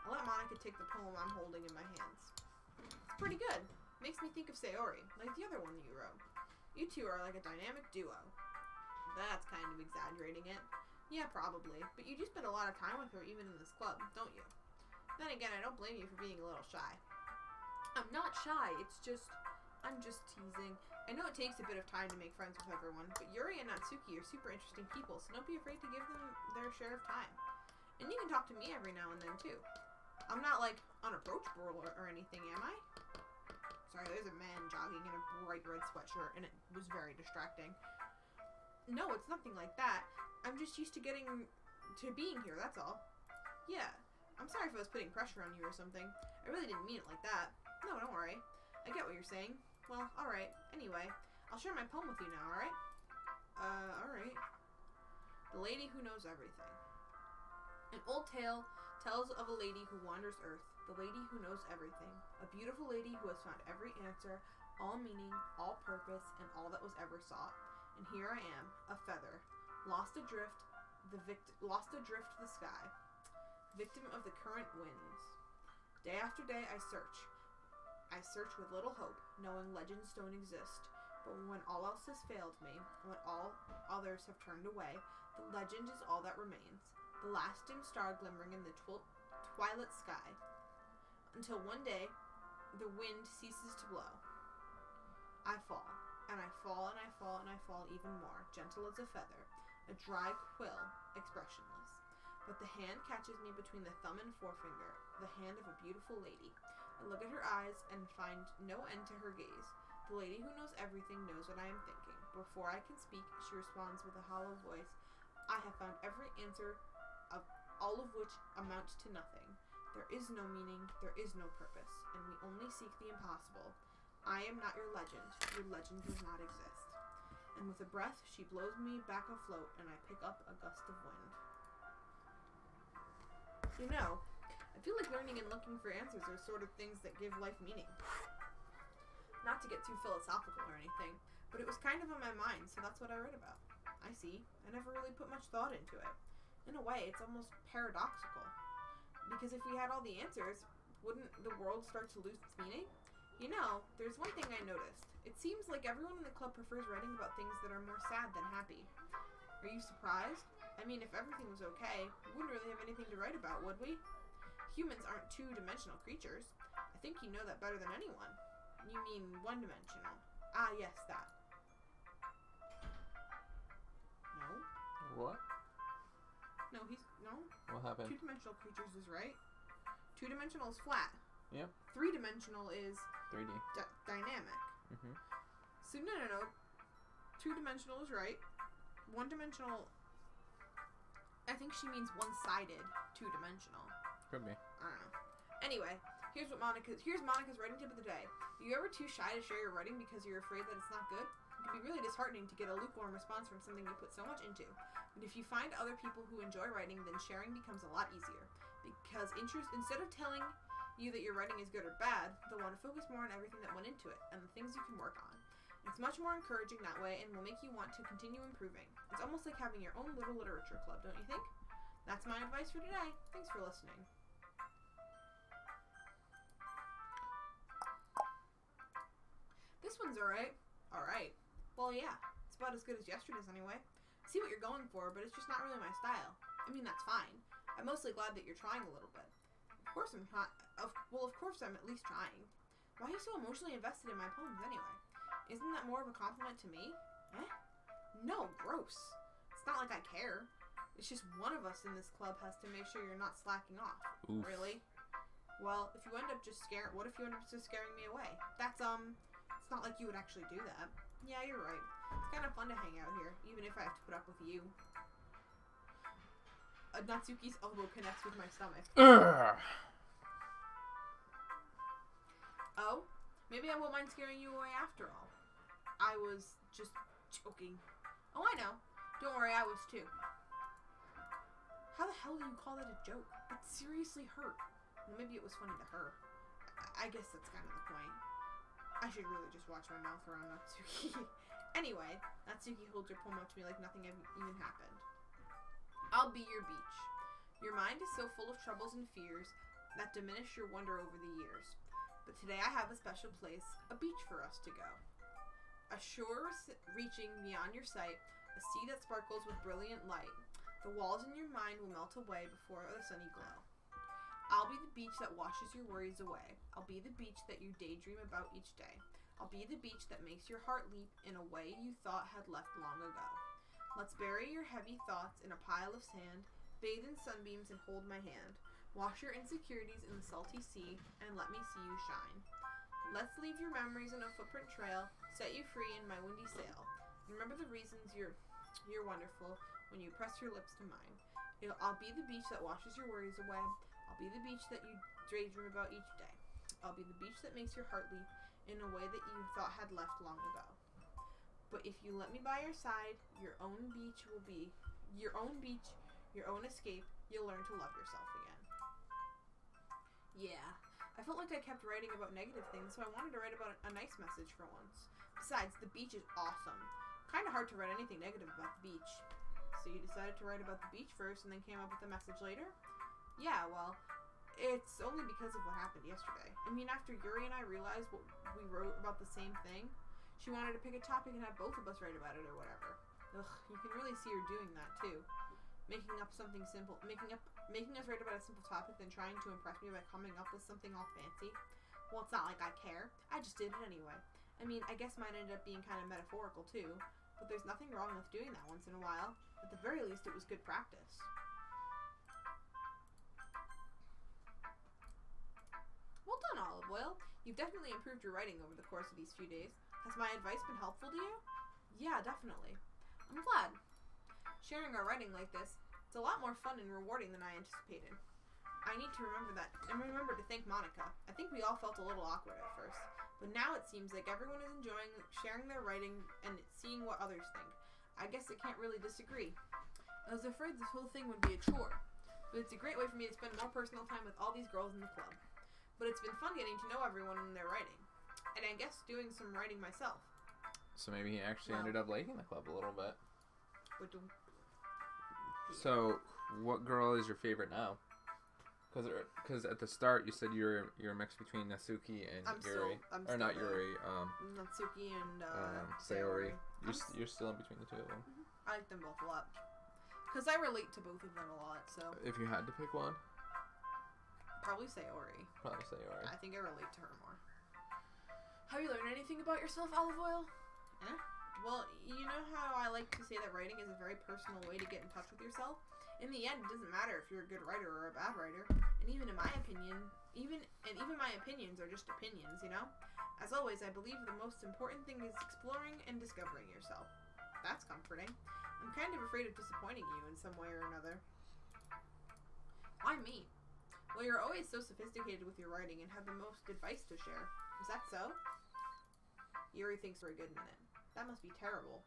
I'll let Monica take the poem I'm holding in my hands. It's pretty good. Makes me think of Sayori, like the other one you wrote. You two are like a dynamic duo. That's kind of exaggerating it. Yeah, probably. But you do spend a lot of time with her even in this club, don't you? Then again, I don't blame you for being a little shy. I'm not shy, I'm just teasing. I know it takes a bit of time to make friends with everyone, but Yuri and Natsuki are super interesting people, so don't be afraid to give them their share of time. And you can talk to me every now and then, too. I'm not, like, unapproachable or anything, am I? Sorry, there's a man jogging in a bright red sweatshirt, and it was very distracting. No, it's nothing like that. I'm just used to being here, that's all. Yeah, I'm sorry if I was putting pressure on you or something. I really didn't mean it like that. No, don't worry. I get what you're saying. Well, alright. Anyway, I'll share my poem with you now, alright? Alright. The Lady Who Knows Everything. An old tale tells of a lady who wanders earth, the lady who knows everything. A beautiful lady who has found every answer, all meaning, all purpose, and all that was ever sought. And here I am, a feather, lost adrift the sky, victim of the current winds. Day after day I search with little hope, knowing legends don't exist. But when all else has failed me, when all others have turned away, the legend is all that remains, the last dim star glimmering in the twilight sky, until one day the wind ceases to blow. I fall, and I fall, and I fall, and I fall even more, gentle as a feather, a dry quill, expressionless. But the hand catches me between the thumb and forefinger, the hand of a beautiful lady. I look at her eyes and find no end to her gaze. The lady who knows everything knows what I am thinking. Before I can speak, she responds with a hollow voice. I have found every answer, of all of which amounts to nothing. There is no meaning, there is no purpose, and we only seek the impossible. I am not your legend does not exist. And with a breath, she blows me back afloat, and I pick up a gust of wind. You know, I feel like learning and looking for answers are sort of things that give life meaning. Not to get too philosophical or anything, but it was kind of on my mind, so that's what I read about. I see. I never really put much thought into it. In a way, it's almost paradoxical. Because if we had all the answers, wouldn't the world start to lose its meaning? You know, there's one thing I noticed. It seems like everyone in the club prefers writing about things that are more sad than happy. Are you surprised? I mean, if everything was okay, we wouldn't really have anything to write about, would we? Humans aren't two-dimensional creatures. I think you know that better than anyone. You mean one-dimensional. Ah, yes, that. No? What? No. What happened? Two-dimensional creatures is right. Two-dimensional is flat. Yep. Three-dimensional is 3D. Dynamic. Mm-hmm. So, no. Two-dimensional is right. One-dimensional, I think she means one-sided, two-dimensional. Could be. I don't know. Anyway, here's Monica's writing tip of the day. Are you ever too shy to share your writing because you're afraid that it's not good? It can be really disheartening to get a lukewarm response from something you put so much into. But if you find other people who enjoy writing, then sharing becomes a lot easier. Because instead of telling you that your writing is good or bad, they'll want to focus more on everything that went into it and the things you can work on. It's much more encouraging that way and will make you want to continue improving. It's almost like having your own little literature club, don't you think? That's my advice for today. Thanks for listening. This one's alright. Alright. Well, yeah. It's about as good as yesterday's anyway. I see what you're going for, but it's just not really my style. I mean, that's fine. I'm mostly glad that you're trying a little bit. Of course I'm not. Of course I'm at least trying. Why are you so emotionally invested in my poems anyway? Isn't that more of a compliment to me? No, gross. It's not like I care. It's just one of us in this club has to make sure you're not slacking off. Oof. Really? Well, if you end up just what if you end up just scaring me away? That's, it's not like you would actually do that. Yeah, you're right. It's kind of fun to hang out here, even if I have to put up with you. Natsuki's elbow connects with my stomach. Oh? Maybe I won't mind scaring you away after all. I was just joking. Oh, I know. Don't worry, I was too. How the hell do you call that a joke? It seriously hurt. Well, maybe it was funny to her. I guess that's kind of the point. I should really just watch my mouth around Natsuki. Anyway, Natsuki holds her poem up to me like nothing even happened. I'll be your beach. Your mind is so full of troubles and fears that diminish your wonder over the years. But today I have a special place, a beach for us to go. A shore reaching beyond your sight, a sea that sparkles with brilliant light. The walls in your mind will melt away before the sunny glow. I'll be the beach that washes your worries away. I'll be the beach that you daydream about each day. I'll be the beach that makes your heart leap in a way you thought had left long ago. Let's bury your heavy thoughts in a pile of sand, bathe in sunbeams and hold my hand. Wash your insecurities in the salty sea and let me see you shine. Let's leave your memories in a footprint trail, set you free in my windy sail. Remember the reasons you're wonderful when you press your lips to mine. I'll be the beach that washes your worries away. I'll be the beach that you daydream about each day. I'll be the beach that makes your heart leap in a way that you thought had left long ago. But if you let me by your side, your own beach will be your own beach, your own escape. You'll learn to love yourself again. Yeah, I felt like I kept writing about negative things, so I wanted to write about a nice message for once. Besides, the beach is awesome. Kind of hard to write anything negative about the beach. So you decided to write about the beach first and then came up with the message later? Yeah, well, it's only because of what happened yesterday. I mean, after Yuri and I realized what we wrote about the same thing, she wanted to pick a topic and have both of us write about it or whatever. Ugh, you can really see her doing that too. Making up something simple, making us write about a simple topic, then trying to impress me by coming up with something all fancy. Well, it's not like I care. I just did it anyway. I mean, I guess mine ended up being kind of metaphorical too, but there's nothing wrong with doing that once in a while. At the very least, it was good practice. Well done, Olive Oil. You've definitely improved your writing over the course of these few days. Has my advice been helpful to you? Yeah, definitely. I'm glad. Sharing our writing like this, it's a lot more fun and rewarding than I anticipated. I need to remember that, and remember to thank Monica. I think we all felt a little awkward at first, but now it seems like everyone is enjoying sharing their writing and seeing what others think. I guess I can't really disagree. I was afraid this whole thing would be a chore, but it's a great way for me to spend more personal time with all these girls in the club. But it's been fun getting to know everyone in their writing, and I guess doing some writing myself. So maybe he actually ended up liking the club a little bit. But so, what girl is your favorite now? Because at the start you said you're a mix between Natsuki and Yuri, or not Yuri. Natsuki and Sayori. You're still in between the two of them. I like them both a lot because I relate to both of them a lot. So if you had to pick one, probably Sayori. Probably Sayori. I think I relate to her more. Have you learned anything about yourself, Olive Oil? Well, you know how I like to say that writing is a very personal way to get in touch with yourself? In the end, it doesn't matter if you're a good writer or a bad writer. And even in my opinion, even my opinions are just opinions, you know? As always, I believe the most important thing is exploring and discovering yourself. That's comforting. I'm kind of afraid of disappointing you in some way or another. Why me? Well, you're always so sophisticated with your writing and have the most advice to share. Is that so? Yuri thinks for a good minute. That must be terrible.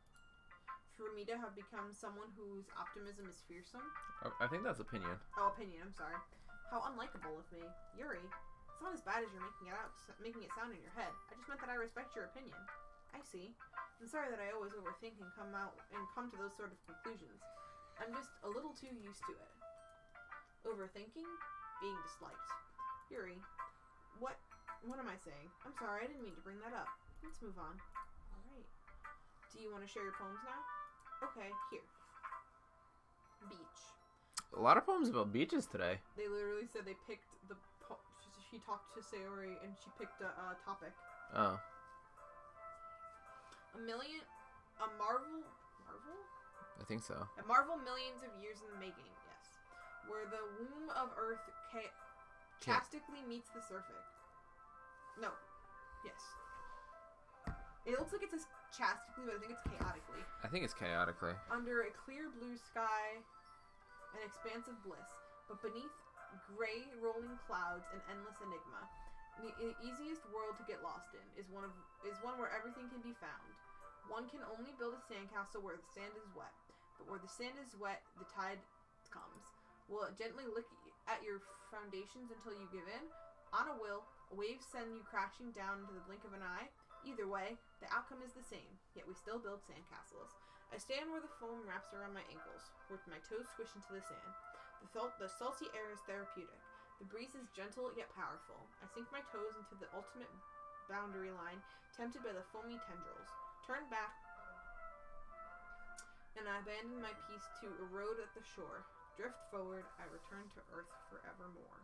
For me to have become someone whose optimism is fearsome? I think that's opinion. Oh, opinion, I'm sorry. How unlikable of me. Yuri, it's not as bad as you're making it sound in your head. I just meant that I respect your opinion. I see. I'm sorry that I always overthink and come to those sort of conclusions. I'm just a little too used to it. Overthinking? Being disliked. Yuri, what am I saying? I'm sorry, I didn't mean to bring that up. Let's move on. Alright. Do you want to share your poems now? Okay, here. Beach. A lot of poems about beaches today. They literally said they picked she talked to Sayori and she picked a topic. Oh. A marvel? I think so. A marvel millions of years in the making, yes. Where the womb of Earth chastically meets the surface. No. Yes. It looks like it says chastically, but I think it's chaotically. I think it's chaotically. Under a clear blue sky, an expanse of bliss, but beneath gray rolling clouds, an endless enigma. The easiest world to get lost in is one where everything can be found. One can only build a sandcastle where the sand is wet, but where the sand is wet, the tide comes. Will it gently lick at your foundations until you give in? On a will, waves send you crashing down into the blink of an eye. Either way, the outcome is the same, yet we still build sandcastles. I stand where the foam wraps around my ankles, where my toes squish into the sand. The salty air is therapeutic. The breeze is gentle yet powerful. I sink my toes into the ultimate boundary line, tempted by the foamy tendrils. Turn back, and I abandon my peace to erode at the shore. Drift forward, I return to earth forevermore.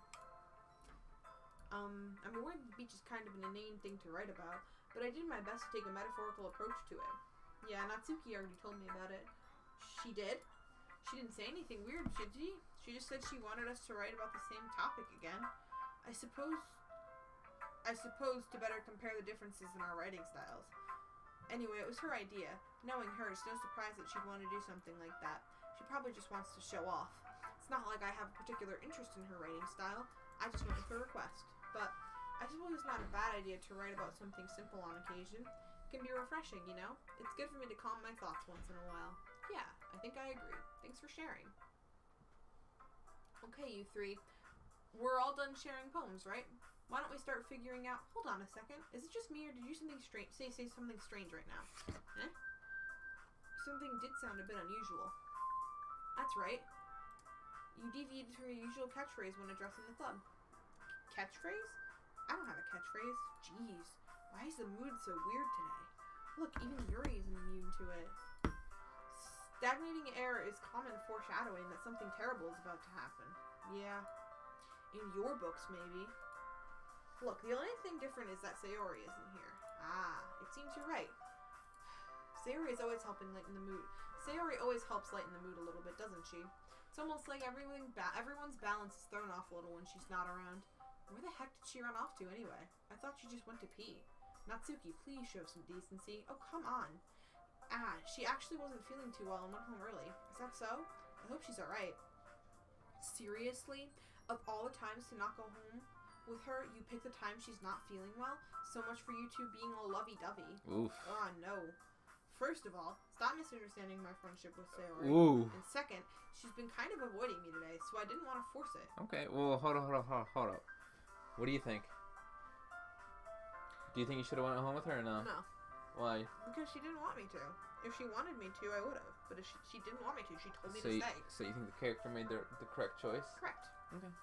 I'm aware the beach is kind of an inane thing to write about, but I did my best to take a metaphorical approach to it. Yeah, Natsuki already told me about it. She did? She didn't say anything weird, did she? She just said she wanted us to write about the same topic again. I suppose to better compare the differences in our writing styles. Anyway, it was her idea. Knowing her, it's no surprise that she'd want to do something like that. She probably just wants to show off. It's not like I have a particular interest in her writing style. I just went with her request. But I suppose it's not a bad idea to write about something simple on occasion. It can be refreshing, you know? It's good for me to calm my thoughts once in a while. Yeah, I think I agree. Thanks for sharing. Okay, you three. We're all done sharing poems, right? Why don't we start figuring out... Hold on a second. Is it just me, or did you say something strange right now? Eh? Something did sound a bit unusual. That's right. You deviated from your usual catchphrase when addressing the club. Catchphrase? I don't have a catchphrase. Jeez. Why is the mood so weird today? Look, even Yuri isn't immune to it. Stagnating air is common foreshadowing that something terrible is about to happen. Yeah. In your books, maybe. Look, the only thing different is that Sayori isn't here. Ah, it seems you're right. Sayori is always helping lighten the mood. Sayori always helps lighten the mood a little bit, doesn't she? It's almost like everyone's balance is thrown off a little when she's not around. Where the heck did she run off to anyway? I thought she just went to pee. Natsuki, please show some decency. Oh, come on. Ah, she actually wasn't feeling too well and went home early. Is that so? I hope she's alright. Seriously? Of all the times to not go home with her, you pick the time she's not feeling well? So much for you two being all lovey-dovey. Oof. Ah, no. First of all, stop misunderstanding my friendship with Sayori. Ooh. And second, she's been kind of avoiding me today, so I didn't want to force it. Okay, well, hold up. What do you think? Do you think you should have went home with her or no? No. Why? Because she didn't want me to. If she wanted me to, I would have. But if she didn't want me to, she told me to stay. So you think the character made the correct choice? Correct. Okay.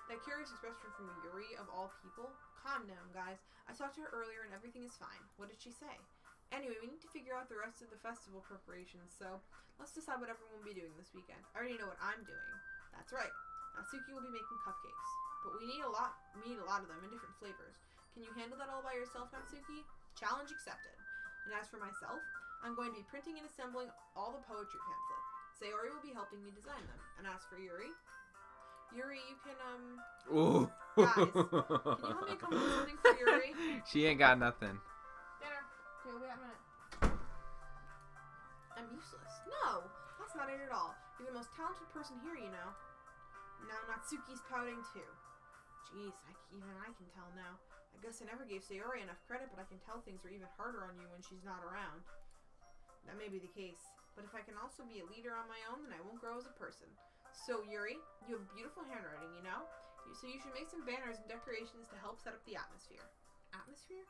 That curious expression from Yuri, of all people? Calm down, guys. I talked to her earlier and everything is fine. What did she say? Anyway, we need to figure out the rest of the festival preparations, so let's decide what everyone will be doing this weekend. I already know what I'm doing. That's right. Natsuki will be making cupcakes. But we need a lot of them in different flavors. Can you handle that all by yourself, Natsuki? Challenge accepted. And as for myself, I'm going to be printing and assembling all the poetry pamphlets. Sayori will be helping me design them. And as for Yuri, you can, Ooh. Guys, can you help me come up with something for Yuri? She ain't got nothing. Dinner. Okay, we'll be out in a minute. I'm useless. No, that's not it at all. You're the most talented person here, you know. Now Natsuki's pouting too. Jeez, even I can tell now. I guess I never gave Sayori enough credit, but I can tell things are even harder on you when she's not around. That may be the case, but if I can also be a leader on my own, then I won't grow as a person. So, Yuri, you have beautiful handwriting, you know? So you should make some banners and decorations to help set up the atmosphere. Atmosphere?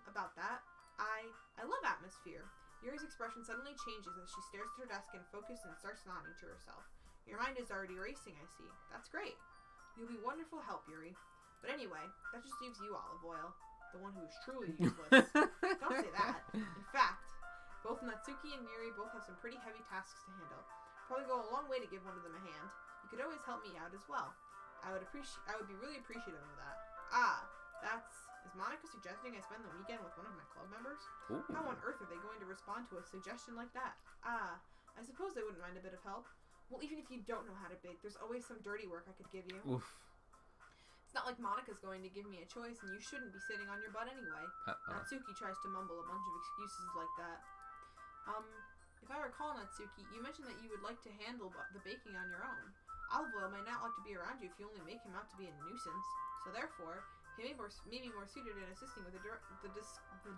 About that, I love atmosphere. Yuri's expression suddenly changes as she stares at her desk and focuses and starts nodding to herself. Your mind is already racing, I see. That's great. You'll be wonderful help, Yuri. But anyway, that just leaves you, Olive Oil. The one who is truly useless. Don't say that. In fact, both Natsuki and Yuri both have some pretty heavy tasks to handle. Probably go a long way to give one of them a hand. You could always help me out as well. I would be really appreciative of that. Is Monica suggesting I spend the weekend with one of my club members? Ooh. How on earth are they going to respond to a suggestion like that? I suppose they wouldn't mind a bit of help. Well, even if you don't know how to bake, there's always some dirty work I could give you. Oof. It's not like Monica's going to give me a choice, and you shouldn't be sitting on your butt anyway. Natsuki tries to mumble a bunch of excuses like that. If I recall, Natsuki, you mentioned that you would like to handle the baking on your own. Olive Oil might not like to be around you if you only make him out to be a nuisance. So therefore, he may be more suited in assisting with the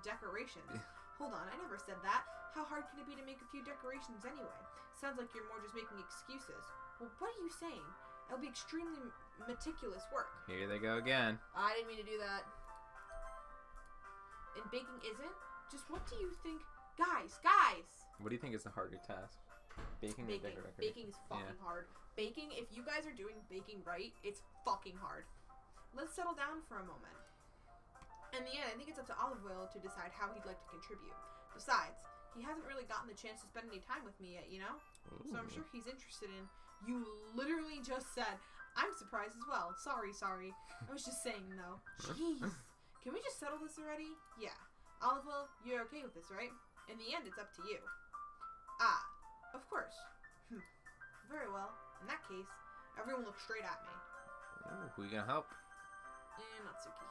decorations. Hold on, I never said that. How hard can it be to make a few decorations anyway? Sounds like you're more just making excuses. Well, what are you saying? It'll be extremely meticulous work. Here they go again. I didn't mean to do that. And baking isn't? Just what do you think? Guys! What do you think is the harder task? Baking or decorating? Baking is fucking hard. Baking, if you guys are doing baking right, it's fucking hard. Let's settle down for a moment. In the end, I think it's up to Olive Oil to decide how he'd like to contribute. Besides, he hasn't really gotten the chance to spend any time with me yet, you know? Ooh. So I'm sure he's interested in... You literally just said, I'm surprised as well. Sorry. I was just saying, though. Jeez. Can we just settle this already? Yeah. Olive Oil, you're okay with this, right? In the end, it's up to you. Of course. Very well. In that case, everyone look straight at me. Ooh, who you gonna help? Natsuki.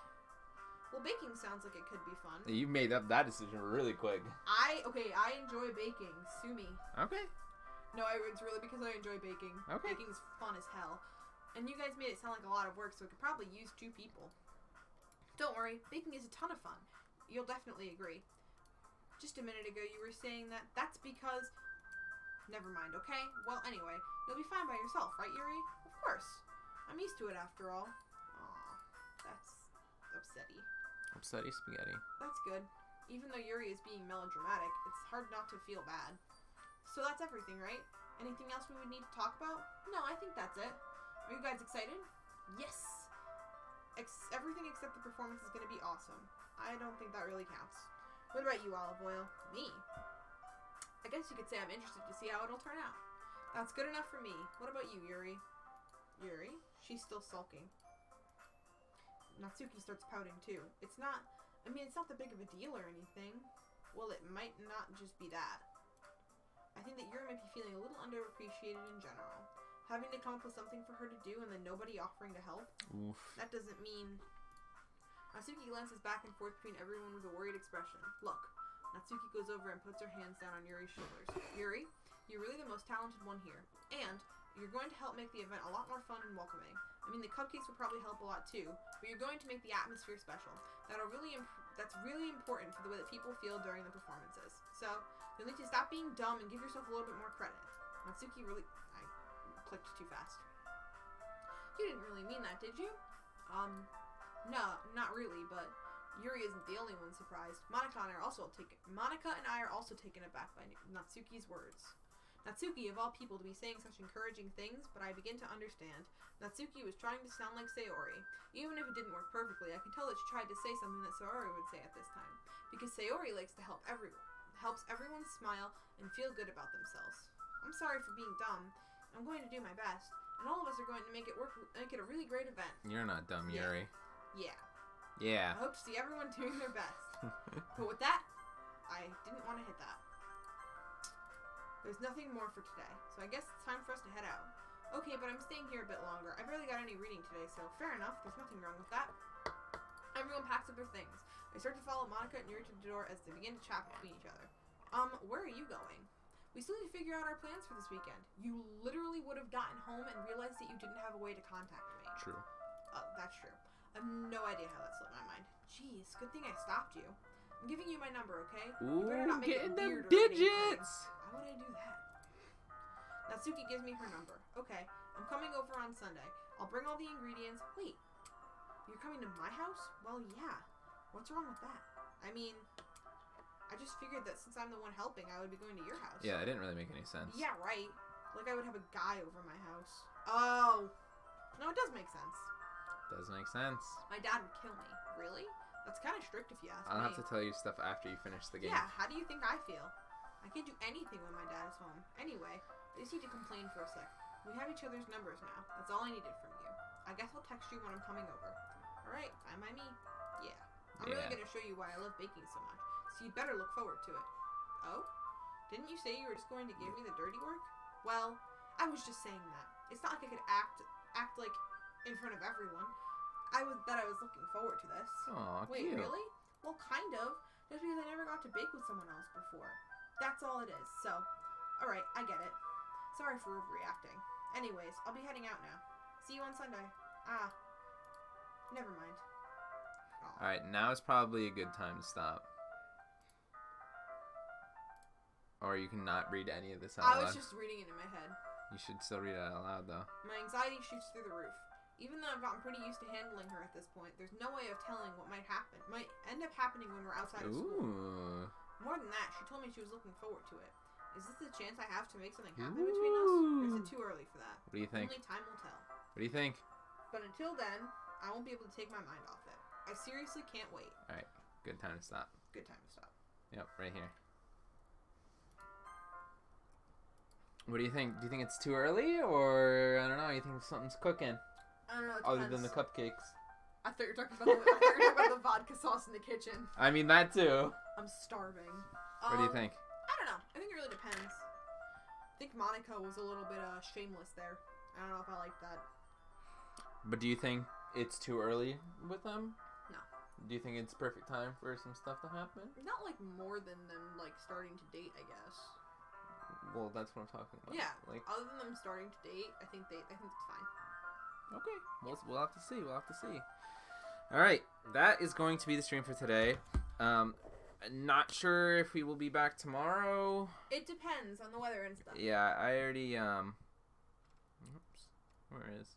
Well, baking sounds like it could be fun. You made up that decision really quick. I enjoy baking. Sue me. Okay. No, it's really because I enjoy baking. Okay. Baking's fun as hell. And you guys made it sound like a lot of work, so it could probably use 2 people. Don't worry, baking is a ton of fun. You'll definitely agree. Just a minute ago, you were saying that that's because... Never mind, okay? Well, anyway, you'll be fine by yourself, right, Yuri? Of course. I'm used to it after all. Aw, that's upsetty. Upsetty spaghetti. That's good. Even though Yuri is being melodramatic, it's hard not to feel bad. So that's everything, right? Anything else we would need to talk about? No, I think that's it. Are you guys excited? Yes! Everything except the performance is going to be awesome. I don't think that really counts. What about you, Olive Oil? Me? I guess you could say I'm interested to see how it'll turn out. That's good enough for me. What about you, Yuri? Yuri? She's still sulking. Natsuki starts pouting too. It's not that big of a deal or anything. Well, it might not just be that. I think that Yuri might be feeling a little underappreciated in general. Having to come up with something for her to do and then nobody offering to help. Oof. That doesn't mean... Natsuki glances back and forth between everyone with a worried expression. Look. Natsuki goes over and puts her hands down on Yuri's shoulders. Yuri, you're really the most talented one here. And you're going to help make the event a lot more fun and welcoming. I mean, the cupcakes will probably help a lot too, but you're going to make the atmosphere special. That's really important for the way that people feel during the performances. So, you'll need to stop being dumb and give yourself a little bit more credit. Natsuki really... I clicked too fast. You didn't really mean that, did you? No, not really, but Yuri isn't the only one surprised. Monica and I are also taken aback by Natsuki's words. Natsuki, of all people, to be saying such encouraging things, but I begin to understand. Natsuki was trying to sound like Sayori. Even if it didn't work perfectly, I can tell that she tried to say something that Sayori would say at this time. Because Sayori likes to help everyone. Helps everyone smile and feel good about themselves. I'm sorry for being dumb. I'm going to do my best. And all of us are going to make it a really great event. You're not dumb, Yuri. Yeah. Yeah. I hope to see everyone doing their best. But with that, I didn't want to hit that. There's nothing more for today, so I guess it's time for us to head out. Okay, but I'm staying here a bit longer. I barely got any reading today, so fair enough. There's nothing wrong with that. Everyone packs up their things. They start to follow Monica and Yuri to the door as they begin to chat between each other. Where are you going? We still need to figure out our plans for this weekend. You literally would have gotten home and realized that you didn't have a way to contact me. True. That's true. I have no idea how that slipped my mind. Jeez, good thing I stopped you. I'm giving you my number, okay? Ooh, you better not make getting it them weird or digits! anything. Why would I do that? Natsuki gives me her number. Okay, I'm coming over on Sunday. I'll bring all the ingredients. Wait, you're coming to my house? Well, yeah. What's wrong with that? I mean, I just figured that since I'm the one helping, I would be going to your house. Yeah, it didn't really make any sense. Yeah, right. Like I would have a guy over my house. Oh. No, it does make sense. Does make sense. My dad would kill me. Really? That's kind of strict if you ask me. I'll have to tell you stuff after you finish the game. Yeah, how do you think I feel? I can't do anything when my dad is home. Anyway, I just need to complain for a sec. We have each other's numbers now. That's all I needed from you. I guess I'll text you when I'm coming over. Alright, fine by me. Yeah. I'm really going to show you why I love baking so much. So you better look forward to it. Oh? Didn't you say you were just going to give me the dirty work? Well, I was just saying that. It's not like I could act like in front of everyone. I was looking forward to this. Aw, Wait, cute. really? Well, kind of. Just because I never got to bake with someone else before. That's all it is. So, alright, I get it. Sorry for overreacting. Anyways, I'll be heading out now. See you on Sunday. Ah. Never mind. Alright, now is probably a good time to stop. Or you can not read any of this out loud. I was just reading it in my head. You should still read it out loud, though. My anxiety shoots through the roof. Even though I've gotten pretty used to handling her at this point, there's no way of telling what might end up happening when we're outside of school. Ooh. More than that, she told me she was looking forward to it. Is this the chance I have to make something happen between us? Or is it too early for that? What do you think? Only time will tell. What do you think? But until then, I won't be able to take my mind off it. I seriously can't wait. Alright, good time to stop. Good time to stop. Yep, right here. What do you think? Do you think it's too early, or I don't know? You think something's cooking? I don't know. It Other depends. than the cupcakes. I thought you were talking about the vodka sauce in the kitchen. I mean that too. I'm starving. What do you think? I don't know. I think it really depends. I think Monica was a little bit shameless there. I don't know if I like that. But do you think it's too early with them? No. Do you think it's perfect time for some stuff to happen? Not like more than them like starting to date, I guess. Well, that's what I'm talking about. Yeah. Like, Other than them starting to date, I think it's fine. Okay, we'll have to see. We'll have to see. All right, that is going to be the stream for today. Not sure if we will be back tomorrow. It depends on the weather and stuff. Yeah, I already oops, where is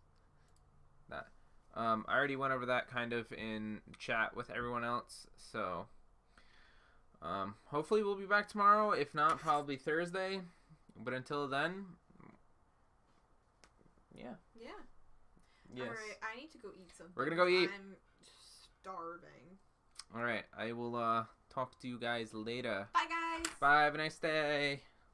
that? I already went over that kind of in chat with everyone else. So, hopefully we'll be back tomorrow. If not, probably Thursday. But until then, yeah. Yeah. Yes. All right, I need to go eat something. We're gonna go eat. I'm starving. All right, I will talk to you guys later. Bye, guys. Bye. Have a nice day.